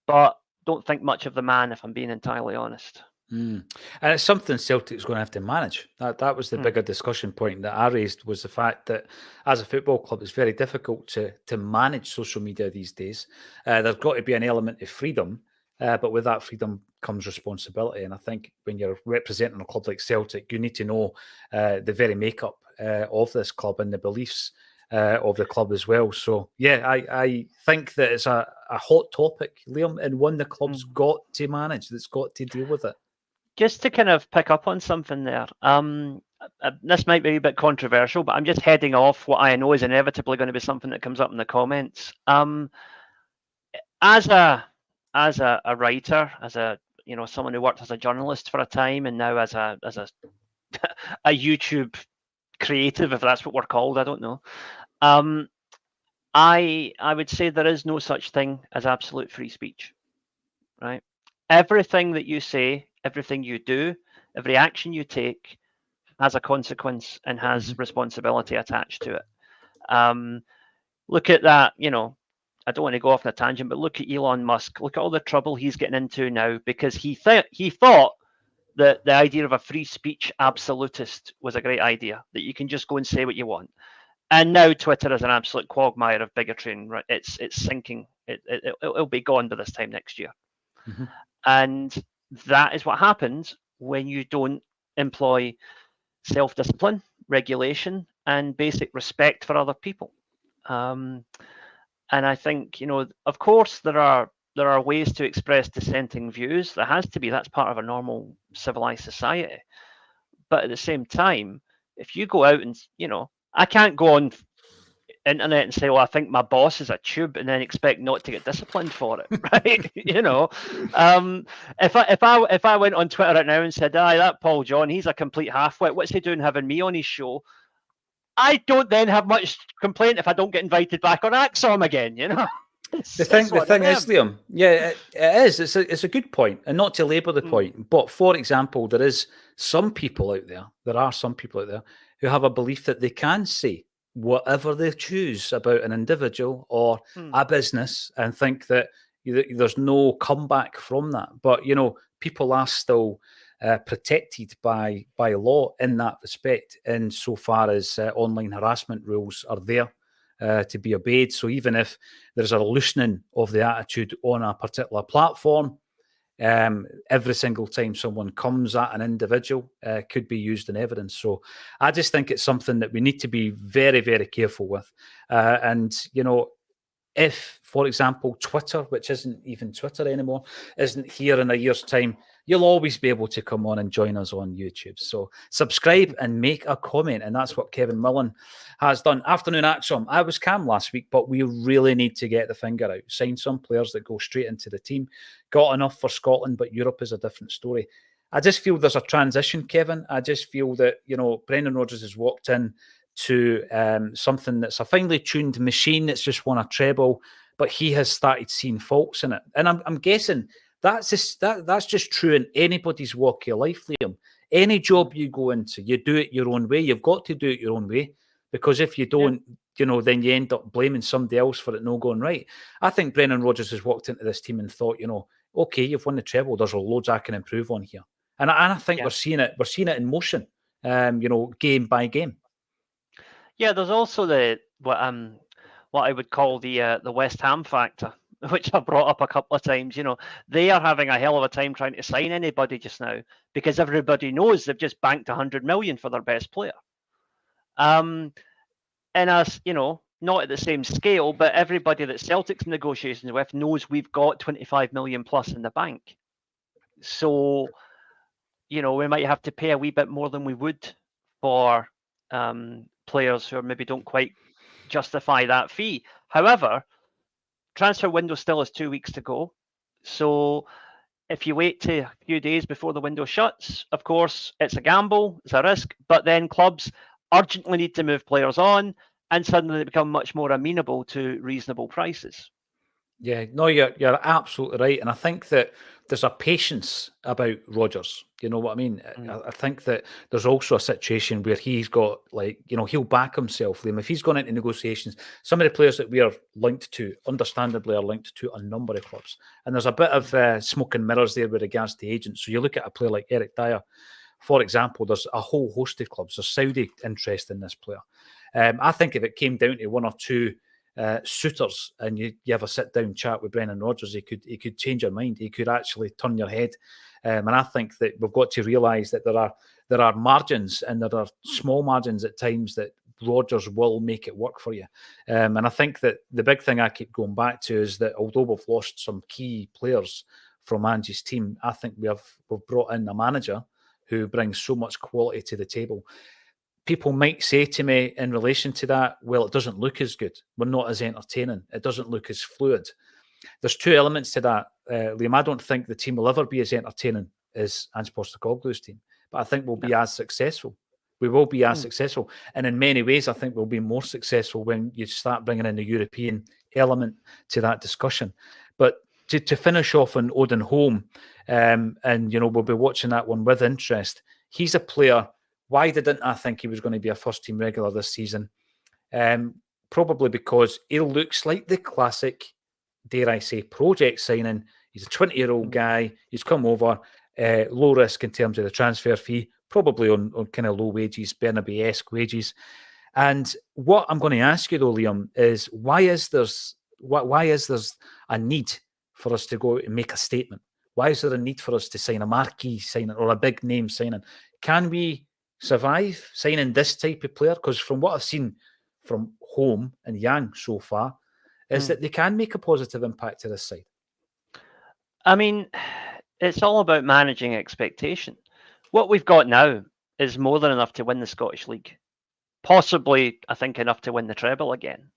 Speaker 2: but don't think much of the man, if I'm being entirely honest.
Speaker 1: And it's something Celtic's going to have to manage. That was the bigger discussion point that I raised, was the fact that as a football club, it's very difficult to manage social media these days. There's got to be an element of freedom, but with that freedom comes responsibility. And I think when you're representing a club like Celtic, you need to know the very makeup of this club and the beliefs of the club as well. So, yeah, I think that it's a hot topic, Liam, and one the club's got to manage, that's got to deal with it.
Speaker 2: Just to kind of pick up on something there, this might be a bit controversial, but I'm just heading off what I know is inevitably going to be something that comes up in the comments. As a writer, as a someone who worked as a journalist for a time, and now as a a YouTube creative, if that's what we're called, I don't know. I would say there is no such thing as absolute free speech, right? Everything that you say, everything you do, every action you take has a consequence and has responsibility attached to it. Look at that, I don't want to go off on a tangent, but look at Elon Musk. Look at all the trouble he's getting into now because he thought that the idea of a free speech absolutist was a great idea, that you can just go and say what you want. And now Twitter is an absolute quagmire of bigotry, and it's sinking. It'll be gone by this time next year. And that is what happens when you don't employ self-discipline, regulation, and basic respect for other people. And I think, of course, there are ways to express dissenting views. There has to be. That's part of a normal civilized society. But at the same time, if you go out and, I can't go on internet and say, well, I think my boss is a tube, and then expect not to get disciplined for it, right? If I went on Twitter right now and said, that Paul John, he's a complete halfwit, what's he doing having me on his show? I don't then have much complaint if I don't get invited back on Acsom again,
Speaker 1: The thing is, Liam, yeah, it is. It's a good point, and not to labour the point, but for example, there are some people out there who have a belief that they can say whatever they choose about an individual or a business and think that there's no comeback from that. But, people are still protected by law in that respect, insofar as online harassment rules are there to be obeyed. So even if there's a loosening of the attitude on a particular platform, every single time someone comes at an individual could be used in evidence. So I just think it's something that we need to be very, very careful with. And, if, for example, Twitter, which isn't even Twitter anymore, isn't here in a year's time, you'll always be able to come on and join us on YouTube. So subscribe and make a comment. And that's what Kevin Millen has done. Afternoon Acsom. I was calm last week, but we really need to get the finger out. Sign some players that go straight into the team. Got enough for Scotland, but Europe is a different story. I just feel there's a transition, Kevin. I just feel that, Brendan Rodgers has walked in to something that's a finely tuned machine that's just won a treble, but he has started seeing faults in it. And I'm guessing that's just true in anybody's walk of life, Liam. Any job you go into, you do it your own way. You've got to do it your own way, because if you don't, then you end up blaming somebody else for it not going right. I think Brendan Rodgers has walked into this team and thought, okay, you've won the treble. There's loads I can improve on here. And I think we're seeing it. We're seeing it in motion, game by game.
Speaker 2: Yeah, there's also what I would call the West Ham factor, which I've brought up a couple of times. They are having a hell of a time trying to sign anybody just now, because everybody knows they've just banked 100 million for their best player. And as not at the same scale, but everybody that Celtic's negotiations with knows we've got 25 million plus in the bank. So, we might have to pay a wee bit more than we would for players who maybe don't quite justify that fee. However, transfer window still has 2 weeks to go. So if you wait to a few days before the window shuts, of course, it's a gamble, it's a risk, but then clubs urgently need to move players on, and suddenly they become much more amenable to reasonable prices.
Speaker 1: Yeah, no, you're absolutely right. And I think that there's a patience about Rodgers. You know what I mean? I think that there's also a situation where he's got, he'll back himself, Liam. If he's gone into negotiations, some of the players that we are linked to, understandably, are linked to a number of clubs. And there's a bit of smoke and mirrors there with regards to agents. So you look at a player like Eric Dyer, for example, there's a whole host of clubs. There's Saudi interest in this player. I think if it came down to one or two suitors and you have a sit-down chat with Brendan Rodgers, he could change your mind. He could actually turn your head. And I think that we've got to realise that there are margins, and there are small margins at times that Rodgers will make it work for you. And I think that the big thing I keep going back to is that although we've lost some key players from Angie's team, I think we've brought in a manager who brings so much quality to the table. People might say to me in relation to that, well, it doesn't look as good. We're not as entertaining. It doesn't look as fluid. There's two elements to that, Liam. I don't think the team will ever be as entertaining as Ange Postecoglou's team, but I think we'll be as successful. We will be as successful. And in many ways, I think we'll be more successful when you start bringing in the European element to that discussion. But to finish off on Odin Holm, and, we'll be watching that one with interest. He's a player. Why didn't I think he was going to be a first-team regular this season? Probably because he looks like the classic, dare I say, project signing. He's a 20-year-old guy. He's come over, low risk in terms of the transfer fee, probably on kind of low wages, Bernabei-esque wages. And what I'm going to ask you, though, Liam, is why is there a need for us to go and make a statement? Why is there a need for us to sign a marquee signing or a big name signing? Can we survive signing this type of player? Because from what I've seen from Holm and Yang so far, is that they can make a positive impact to this side.
Speaker 2: I mean, it's all about managing expectation. What we've got now is more than enough to win the Scottish League. Possibly, I think, enough to win the treble again.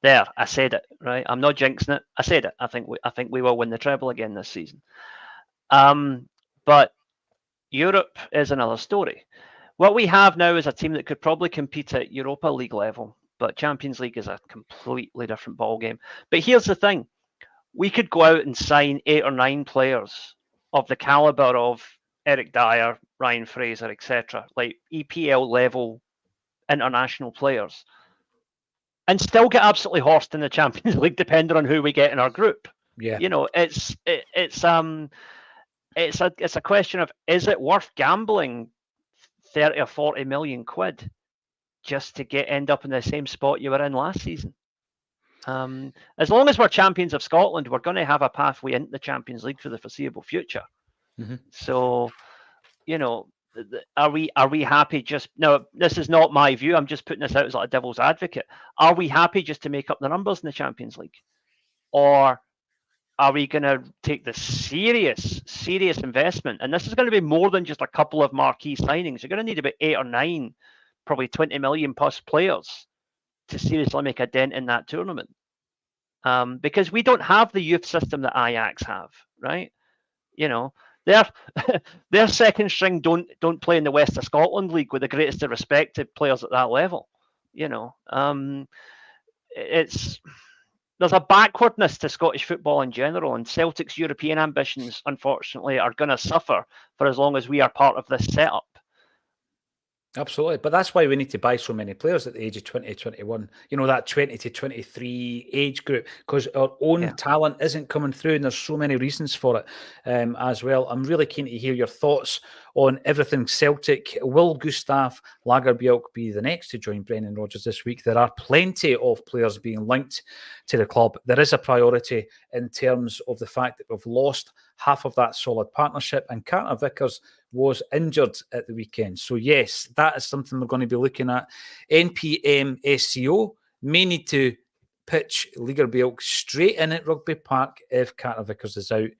Speaker 2: There, I said it, right? I'm not jinxing it. I said it. I think we will win the treble again this season. But Europe is another story. What we have now is a team that could probably compete at Europa League level, but Champions League is a completely different ballgame. But here's the thing. We could go out and sign 8 or 9 players of the caliber of Eric Dyer, Ryan Fraser, etc., like EPL level international players, and still get absolutely horsed in the Champions League, depending on who we get in our group.
Speaker 1: Yeah,
Speaker 2: it's a question of, is it worth gambling 30 or 40 million quid just to end up in the same spot you were in last season? As long as we're champions of Scotland, we're going to have a pathway into the Champions League for the foreseeable future. So, are we happy just now? This is not my view. I'm just putting this out as like a devil's advocate. Are we happy just to make up the numbers in the Champions League, or are we going to take the serious investment? And this is going to be more than just a couple of marquee signings. You're going to need about 8 or 9, probably 20 million plus players to seriously make a dent in that tournament. Because we don't have the youth system that Ajax have, right? You know, their second string don't play in the West of Scotland League with the greatest of respect to players at that level. You know, there's a backwardness to Scottish football in general, and Celtic's European ambitions, unfortunately, are going to suffer for as long as we are part of this setup.
Speaker 1: Absolutely. But that's why we need to buy so many players at the age of 20, 21, you know, that 20 to 23 age group, because our own talent isn't coming through, and there's so many reasons for it as well. I'm really keen to hear your thoughts on everything Celtic. Will Gustaf Lagerbielke be the next to join Brendan Rodgers this week? There are plenty of players being linked to the club. There is a priority in terms of the fact that we've lost half of that solid partnership, and Carter Vickers was injured at the weekend. So yes, that is something we're going to be looking at. NPM-SCO may need to pitch Lagerbielke straight in at Rugby Park if Carter Vickers is out,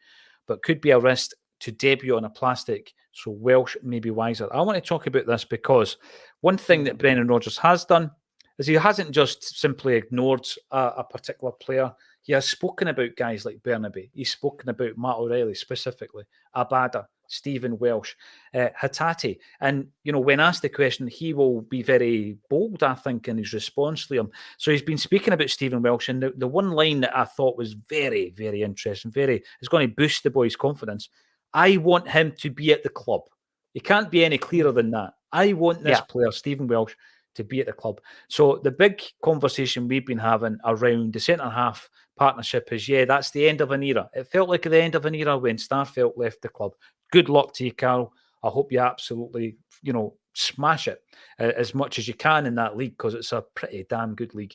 Speaker 1: but could be a risk to debut on a plastic, so Welsh may be wiser. I want to talk about this because one thing that Brendan Rodgers has done is he hasn't just simply ignored a particular player. He has spoken about guys like Burnaby. He's spoken about Matt O'Reilly specifically, Abada, Stephen Welsh, Hatate. And, you know, when asked the question, he will be very bold, I think, in his response to him. So he's been speaking about Stephen Welsh, and the one line that I thought was very, very interesting, it's going to boost the boy's confidence. I want him to be at the club. He can't be any clearer than that. I want this player, Stephen Welsh, to be at the club. So the big conversation we've been having around the centre-half partnership is, that's the end of an era. It felt like the end of an era when Starfelt left the club. Good luck to you, Carl. I hope you absolutely, smash it as much as you can in that league, because it's a pretty damn good league.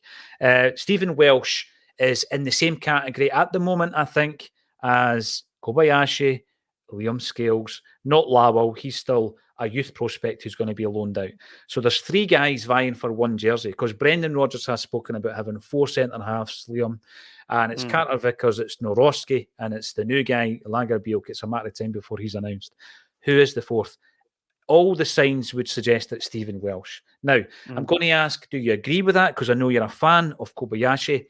Speaker 1: Stephen Welsh is in the same category at the moment, I think, as Kobayashi, Liam Scales, not Lawal. He's still a youth prospect who's going to be loaned out. So there's 3 guys vying for one jersey, because Brendan Rodgers has spoken about having 4 centre-halves, Liam, and it's Carter Vickers, it's Norowski, and it's the new guy, Lagerbielke. It's a matter of time before he's announced. Who is the 4th? All the signs would suggest it's Stephen Welsh. Now, I'm going to ask, do you agree with that? Because I know you're a fan of Kobayashi.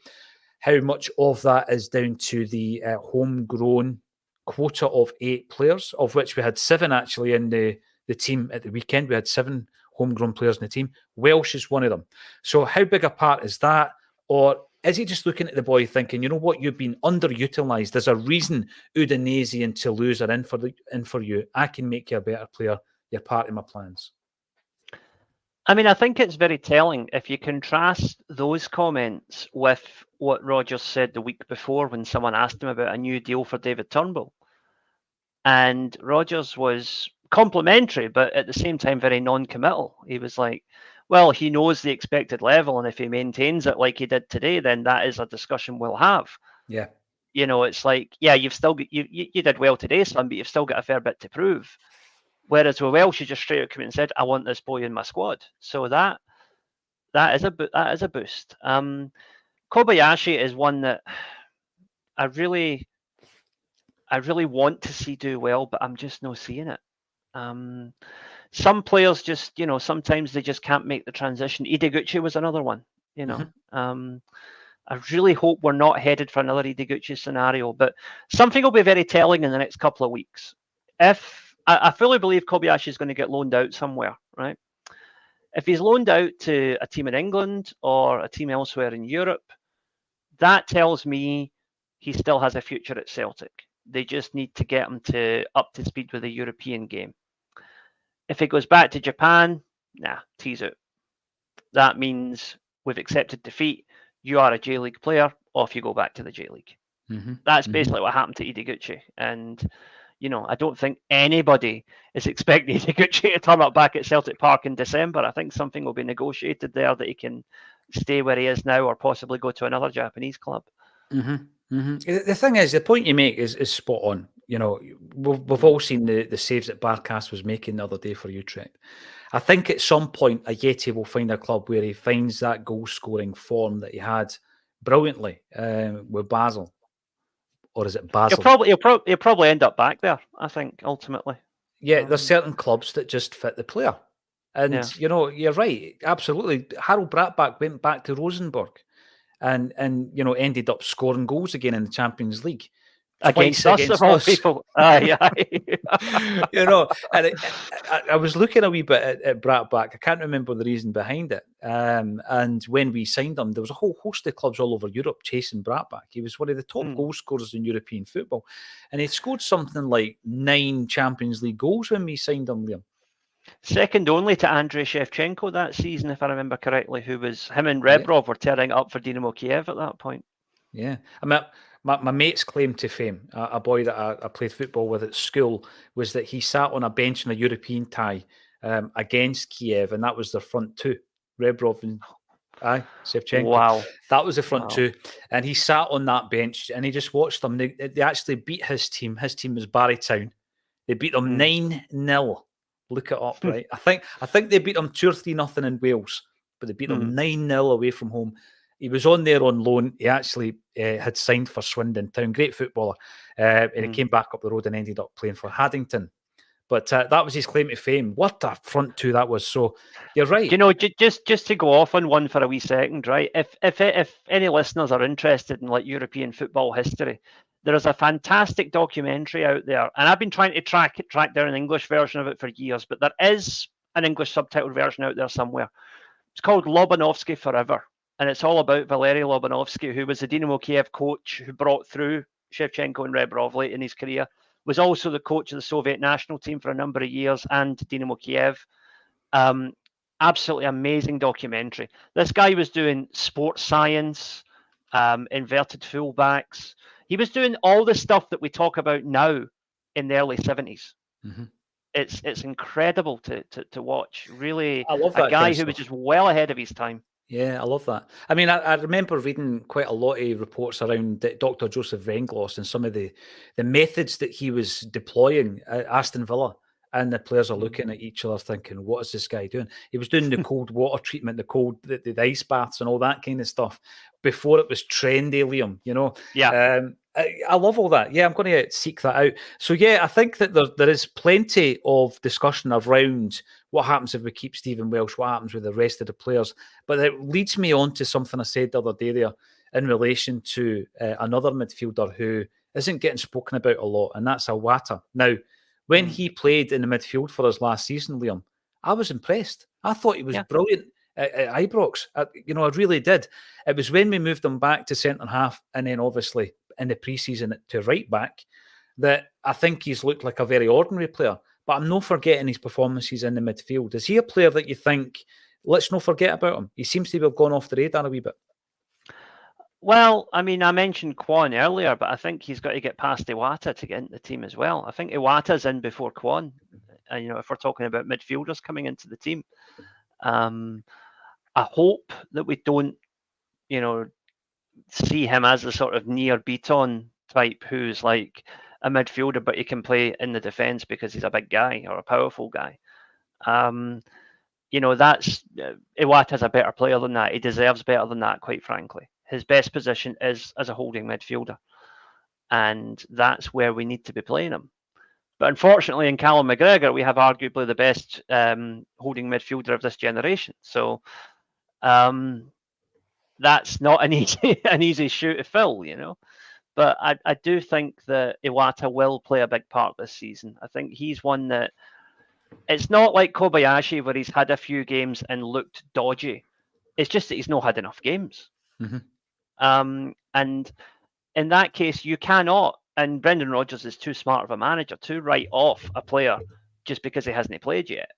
Speaker 1: How much of that is down to the homegrown quota of 8 players, of which we had 7 actually in the team at the weekend? We had 7 homegrown players in the team. Welsh is one of them. So how big a part is that? Or is he just looking at the boy thinking, you know what, you've been underutilised. There's a reason Udinese and Toulouse are in for you. I can make you a better player. You're part of my plans.
Speaker 2: I mean, I think it's very telling if you contrast those comments with what Rodgers said the week before when someone asked him about a new deal for David Turnbull. And Rodgers was complimentary, but at the same time very non-committal. He was like, well, he knows the expected level, and if he maintains it like he did today, then that is a discussion we'll have.
Speaker 1: Yeah.
Speaker 2: It's like, you've still got, you did well today, son, but you've still got a fair bit to prove. Whereas with Welsh, you just straight out come in and said, I want this boy in my squad. So that is a boost. Kobayashi is one that I really want to see do well, but I'm just not seeing it. Some players just, sometimes they just can't make the transition. Ideguchi was another one, I really hope we're not headed for another Ideguchi scenario, but something will be very telling in the next couple of weeks. If I fully believe Kobayashi is going to get loaned out somewhere, right? If he's loaned out to a team in England or a team elsewhere in Europe, that tells me he still has a future at Celtic. They just need to get him up to speed with the European game. If he goes back to Japan, tease out. That means we've accepted defeat. You are a J-League player. Off you go back to the J-League. That's basically what happened to Ideguchi. And, I don't think anybody is expecting Ideguchi to turn up back at Celtic Park in December. I think something will be negotiated there that he can stay where he is now or possibly go to another Japanese club.
Speaker 1: The thing is, the point you make is spot on. we've all seen the saves that Barkas was making the other day for Utrecht. I think at some point Ajeti will find a club where he finds that goal-scoring form that he had brilliantly with Basel. Or is it Basel?
Speaker 2: He'll probably end up back there, I think, ultimately.
Speaker 1: Yeah, there's certain clubs that just fit the player. And, you're right, absolutely. Harold Brattbach went back to Rosenborg and ended up scoring goals again in the Champions League.
Speaker 2: Against us, of all people. Aye.
Speaker 1: And I was looking a wee bit at Brattbach. I can't remember the reason behind it. And when we signed him, there was a whole host of clubs all over Europe chasing Brattbach. He was one of the top goal scorers in European football. And he scored something like 9 Champions League goals when we signed him, Liam.
Speaker 2: Second only to Andrei Shevchenko that season, if I remember correctly, him and Rebrov were tearing up for Dynamo Kiev at that point.
Speaker 1: Yeah. I mean, my mate's claim to fame, a boy that I played football with at school, was that he sat on a bench in a European tie against Kiev, and that was their front two, Rebrov and Shevchenko.
Speaker 2: Wow.
Speaker 1: That was the front two. And he sat on that bench and he just watched them. They actually beat his team. His team was Barrytown. They beat them 9-0. Look it up, right? I think they beat them 2 or 3-0 in Wales, but they beat them 9-0 away from home. He was on there on loan. He actually had signed for Swindon Town. Great footballer. And he came back up the road and ended up playing for Haddington. But that was his claim to fame. What a front two that was. So you're right.
Speaker 2: Just to go off on one for a wee second, right? If any listeners are interested in like European football history, there is a fantastic documentary out there, and I've been trying to track down an English version of it for years, but there is an English subtitled version out there somewhere. It's called Lobanovsky Forever, and it's all about Valery Lobanovsky, who was the Dynamo Kiev coach who brought through Shevchenko and Rebrov late in his career, was also the coach of the Soviet national team for a number of years and Dynamo Kiev. Absolutely amazing documentary. This guy was doing sports science, inverted fullbacks. He was doing all the stuff that we talk about now in the early 70s. Mm-hmm. It's incredible to watch. Really,
Speaker 1: I love that
Speaker 2: a guy who was just well ahead of his time.
Speaker 1: Yeah, I love that. I mean, I remember reading quite a lot of reports around Dr. Joseph Venglos and some of the methods that he was deploying at Aston Villa. And the players are looking at each other thinking, what is this guy doing? He was doing the cold water treatment, the ice baths and all that kind of stuff before it was trendy, Liam,
Speaker 2: Yeah.
Speaker 1: I love all that. Yeah, I'm going to seek that out. So, yeah, I think that there is plenty of discussion around what happens if we keep Stephen Welsh, what happens with the rest of the players. But it leads me on to something I said the other day there in relation to another midfielder who isn't getting spoken about a lot, and that's Iwata. Now, when he played in the midfield for us last season, Liam, I was impressed. I thought he was brilliant at Ibrox. I really did. It was when we moved him back to centre-half and then obviously in the pre-season to right-back that I think he's looked like a very ordinary player. But I'm not forgetting his performances in the midfield. Is he a player that you think, let's not forget about him? He seems to have gone off the radar a wee bit.
Speaker 2: Well, I mean, I mentioned Kwon earlier, but I think he's got to get past Iwata to get into the team as well. I think Iwata's in before Kwon. If we're talking about midfielders coming into the team, I hope that we don't, see him as a sort of near Beaton type who's like a midfielder, but he can play in the defence because he's a big guy or a powerful guy. That's Iwata's a better player than that. He deserves better than that, quite frankly. His best position is as a holding midfielder, and that's where we need to be playing him. But unfortunately, in Callum McGregor, we have arguably the best holding midfielder of this generation. So that's not an easy shoe to fill, But I do think that Iwata will play a big part this season. I think he's one that it's not like Kobayashi where he's had a few games and looked dodgy. It's just that he's not had enough games. Mm-hmm. And in that case, you cannot, and Brendan Rodgers is too smart of a manager to write off a player just because he hasn't played yet.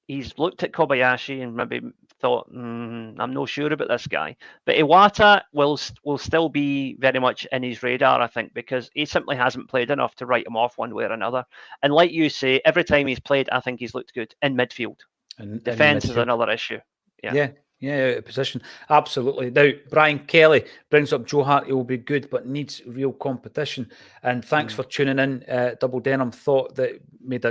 Speaker 2: He's looked at Kobayashi and maybe thought, I'm not sure about this guy. But Iwata will still be very much in his radar, I think, because he simply hasn't played enough to write him off one way or another. And like you say, every time he's played, I think he's looked good in midfield. And defence is another issue.
Speaker 1: Yeah. Yeah, out of position. Absolutely. Now, Brian Kelly brings up Joe Hart. He will be good, but needs real competition. And thanks for tuning in. Double Denim thought that made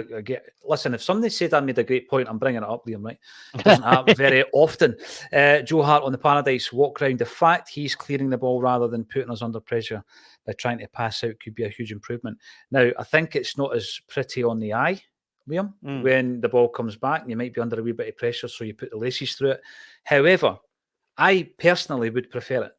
Speaker 1: listen, if somebody said I made a great point, I'm bringing it up, Liam, right? It doesn't happen very often. Joe Hart on the Paradise walk round. The fact he's clearing the ball rather than putting us under pressure by trying to pass out could be a huge improvement. Now, I think it's not as pretty on the eye, Liam, when the ball comes back. You might be under a wee bit of pressure, so you put the laces through it. However, I personally would prefer it.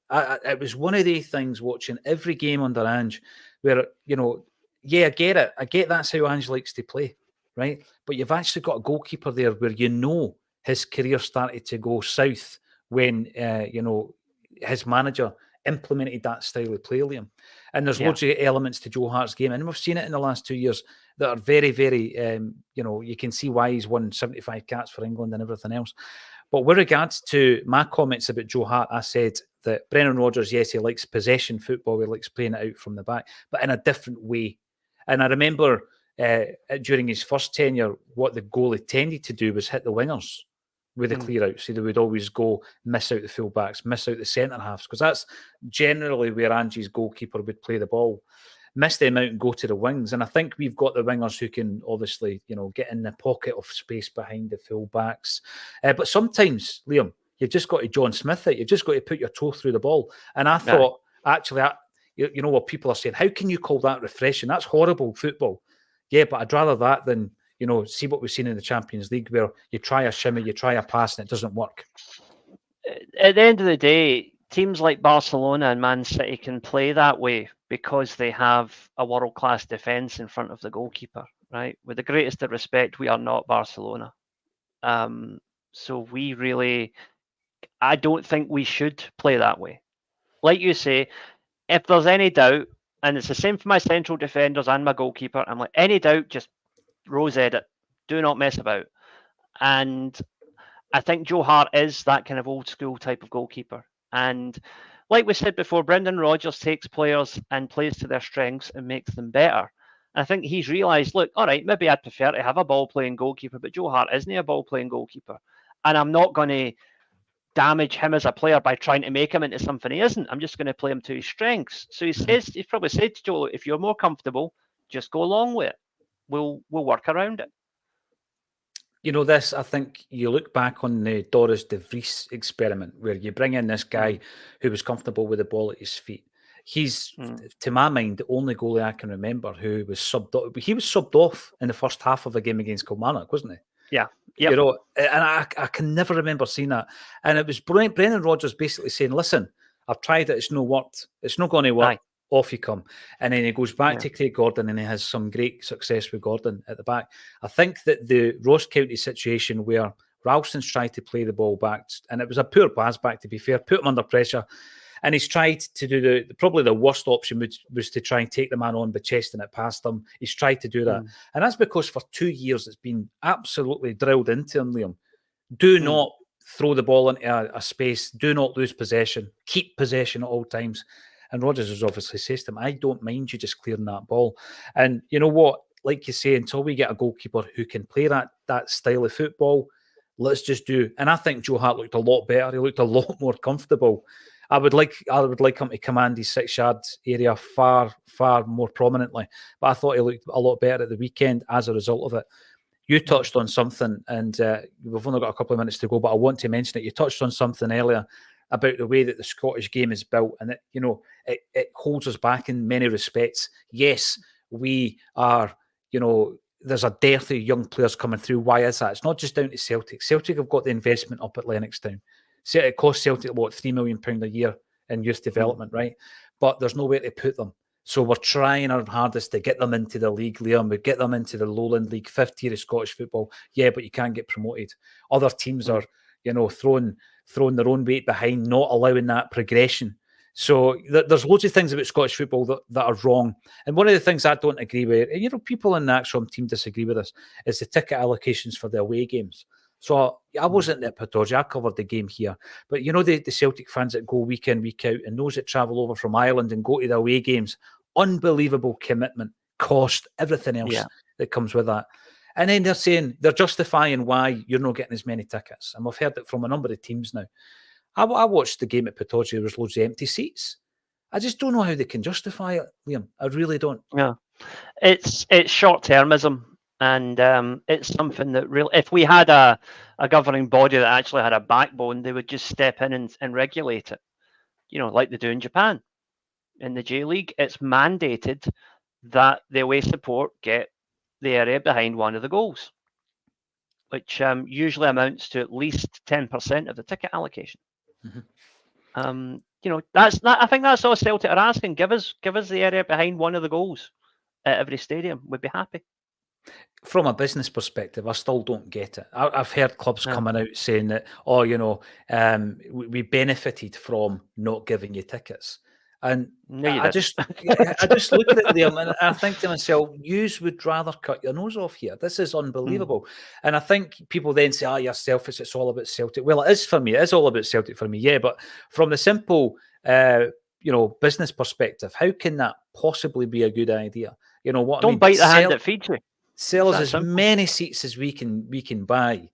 Speaker 1: It was one of the things watching every game under Ange where, I get it. I get that's how Ange likes to play, right? But you've actually got a goalkeeper there where his career started to go south when, his manager implemented that style of play, Liam. And there's loads of elements to Joe Hart's game. And we've seen it in the last 2 years that are very, very, you can see why he's won 75 caps for England and everything else. But with regards to my comments about Joe Hart, I said that Brendan Rodgers, yes, he likes possession football. He likes playing it out from the back, but in a different way. And I remember during his first tenure, what the goalie tended to do was hit the wingers with a clear out. So they would always go miss out the full-backs, miss out the centre-halves, because that's generally where Angie's goalkeeper would play the ball. Miss them out and go to the wings. And I think we've got the wingers who can obviously, get in the pocket of space behind the full-backs. But sometimes, Liam, you've just got to John Smith it. You've just got to put your toe through the ball. And I thought, actually, you know what people are saying, how can you call that refreshing? That's horrible football. Yeah, but I'd rather that than, see what we've seen in the Champions League where you try a shimmy, you try a pass and it doesn't work.
Speaker 2: At the end of the day, teams like Barcelona and Man City can play that way because they have a world-class defence in front of the goalkeeper, right? With the greatest of respect, we are not Barcelona. So I don't think we should play that way. Like you say, if there's any doubt, and it's the same for my central defenders and my goalkeeper, I'm like, any doubt, just rose edit. Do not mess about. And I think Joe Hart is that kind of old school type of goalkeeper. And like we said before, Brendan Rodgers takes players and plays to their strengths and makes them better. And I think he's realised, look, all right, maybe I'd prefer to have a ball-playing goalkeeper, but Joe Hart isn't a ball-playing goalkeeper. And I'm not going to damage him as a player by trying to make him into something he isn't. I'm just going to play him to his strengths. So he's probably said to Joe, if you're more comfortable, just go along with it. We'll work around it.
Speaker 1: I think you look back on the Doris de Vries experiment where you bring in this guy who was comfortable with the ball at his feet. He's, to my mind, the only goalie I can remember who was subbed off. He was subbed off in the first half of a game against Kilmarnock, wasn't he?
Speaker 2: Yeah. Yep.
Speaker 1: And I can never remember seeing that. And it was Brendan Rodgers basically saying, listen, I've tried it. It's not worked. It's not going to work. Aye. Off you come. And then he goes back to Craig Gordon and he has some great success with Gordon at the back. I think that the Ross County situation where Ralston's tried to play the ball back, and it was a poor pass back, to be fair, put him under pressure. And he's tried to do probably the worst option was to try and take the man on by chesting it past him. He's tried to do that. And that's because for 2 years it's been absolutely drilled into him, Liam. Do not throw the ball into a space. Do not lose possession. Keep possession at all times. And Rodgers has obviously said to him, I don't mind you just clearing that ball. And you know what? Like you say, until we get a goalkeeper who can play that style of football, let's just do. And I think Joe Hart looked a lot better. He looked a lot more comfortable. I would like him to command his 6-yard area far, far more prominently. But I thought he looked a lot better at the weekend as a result of it. You touched on something, and we've only got a couple of minutes to go, but I want to mention it. You touched on something earlier about the way that the Scottish game is built, and it holds us back in many respects. Yes, we are, there's a dearth of young players coming through. Why is that? It's not just down to Celtic. Celtic have got the investment up at Lennoxtown. It costs Celtic, £3 million a year in youth development, right? But there's nowhere to put them. So we're trying our hardest to get them into the league, Liam. We get them into the Lowland League, 5th tier of Scottish football. Yeah, but you can't get promoted. Other teams are, throwing their own weight behind, not allowing that progression. So there's loads of things about Scottish football that are wrong. And one of the things I don't agree with, and people in the Acsom team disagree with us, is the ticket allocations for the away games. So I wasn't at Pataudry, I covered the game here. But the Celtic fans that go week in, week out, and those that travel over from Ireland and go to the away games, unbelievable commitment, cost, everything else that comes with that. And then they're justifying why you're not getting as many tickets. And we've heard it from a number of teams now. I watched the game at Pittodrie. There was loads of empty seats. I just don't know how they can justify it, Liam. I really don't.
Speaker 2: Yeah, it's short-termism, and it's something that really, if we had a governing body that actually had a backbone, they would just step in and regulate it. Like they do in Japan. In the J League, it's mandated that the away support get the area behind one of the goals, which usually amounts to at least 10% of the ticket allocation. Mm-hmm. I think that's all Celtic are asking. Give us the area behind one of the goals at every stadium. We'd be happy.
Speaker 1: From a business perspective, I still don't get it. I've heard clubs coming out saying that, we benefited from not giving you tickets. And I just look at it, Liam, and I think to myself, yous would rather cut your nose off here. This is unbelievable. And I think people then say, you're selfish, it's all about Celtic. Well, it is for me. It is all about Celtic for me, yeah. But from the simple, business perspective, how can that possibly be a good idea? You know what?
Speaker 2: Don't bite the hand that feeds you.
Speaker 1: Sell us as many seats as we can buy.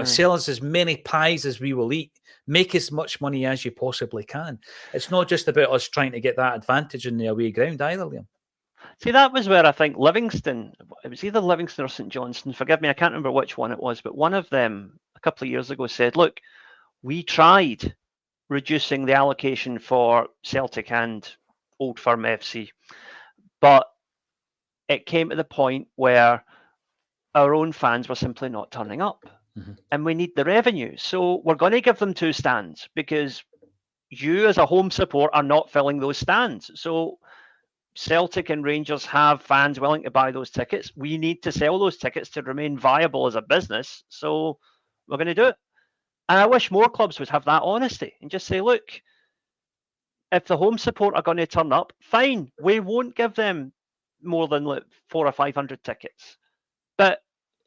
Speaker 1: Sell us as many pies as we will eat. Make as much money as you possibly can. It's not just about us trying to get that advantage in the away ground either, Liam.
Speaker 2: See, that was where I think Livingston, it was either Livingston or St Johnstone, forgive me, I can't remember which one it was, but one of them a couple of years ago said, look, we tried reducing the allocation for Celtic and Old Firm FC, but it came to the point where our own fans were simply not turning up. And we need the revenue. So we're going to give them 2 stands because you as a home support are not filling those stands. So Celtic and Rangers have fans willing to buy those tickets. We need to sell those tickets to remain viable as a business. So we're going to do it. And I wish more clubs would have that honesty and just say, look, if the home support are going to turn up, fine. We won't give them more than 400 or 500 tickets. But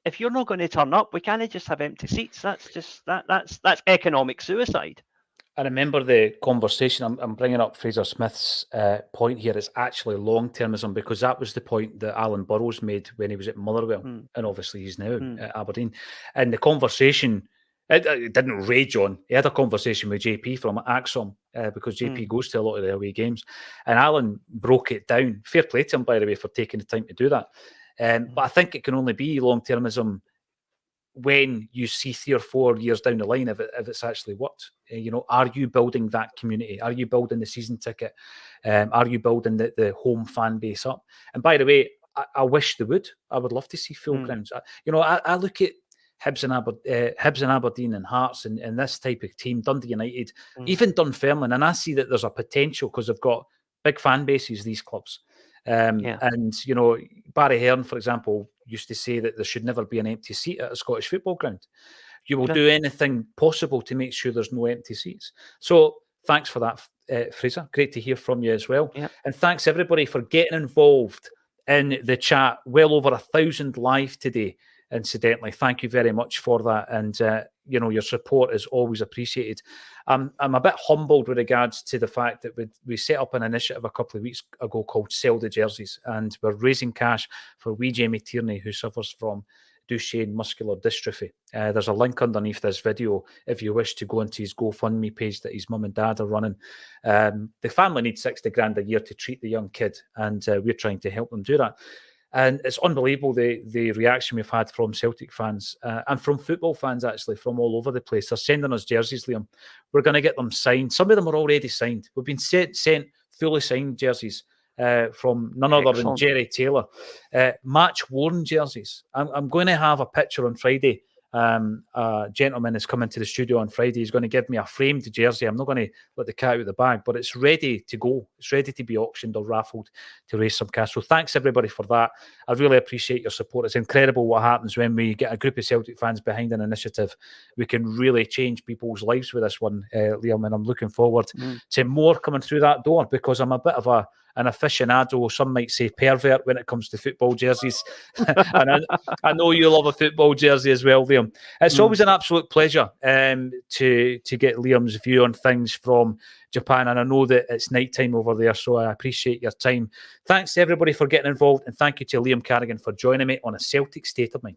Speaker 2: if you're not going to turn up, we can't just have empty seats. That's just that's economic suicide.
Speaker 1: I remember the conversation. I'm bringing up Fraser Smith's point here. It's actually long-termism because that was the point that Alan Burrows made when he was at Motherwell, and obviously he's now at Aberdeen. And the conversation, it didn't rage on. He had a conversation with JP from Acsom because JP goes to a lot of the away games, and Alan broke it down. Fair play to him, by the way, for taking the time to do that. But I think it can only be long-termism when you see 3 or 4 years down the line if it's actually worked. Are you building that community? Are you building the season ticket? Are you building the home fan base up? And by the way, I wish they would. I would love to see full grounds. I look at Hibs and Aberdeen and Hearts and this type of team, Dundee United, even Dunfermline, and I see that there's a potential because they've got big fan bases, these clubs. And Barry Hearn, for example, used to say that there should never be an empty seat at a Scottish football ground. You will do anything possible to make sure there's no empty seats. So thanks for that, Fraser. Great to hear from you as well. Yeah. And thanks everybody for getting involved in the chat. Well over 1,000 live today, incidentally. Thank you very much for that. And your support is always appreciated. I'm a bit humbled with regards to the fact that we set up an initiative a couple of weeks ago called Sell the Jerseys, and we're raising cash for wee Jamie Tierney, who suffers from Duchenne muscular dystrophy. There's a link underneath this video if you wish to go into his GoFundMe page that his mum and dad are running. The family needs 60 grand a year to treat the young kid, and we're trying to help them do that. And it's unbelievable the reaction we've had from Celtic fans and from football fans, actually, from all over the place. They're sending us jerseys, Liam. We're going to get them signed. Some of them are already signed. We've been sent fully signed jerseys from none other than Jerry Taylor. Match-worn jerseys. I'm going to have a picture on Friday. A gentleman is coming to the studio on Friday. He's going to give me a framed jersey. I'm not going to let the cat out of the bag, but it's ready to go. It's ready to be auctioned or raffled to raise some cash. So thanks everybody for that. I really appreciate your support. It's incredible what happens when we get a group of Celtic fans behind an initiative. We can really change people's lives with this one, Liam, and I'm looking forward to more coming through that door because I'm a bit of an aficionado, some might say pervert, when it comes to football jerseys. And I know you love a football jersey as well, Liam. It's always an absolute pleasure to get Liam's view on things from Japan, and I know that it's night time over there, so I appreciate your time. Thanks to everybody for getting involved, and thank you to Liam Carrigan for joining me on A Celtic State of Mind.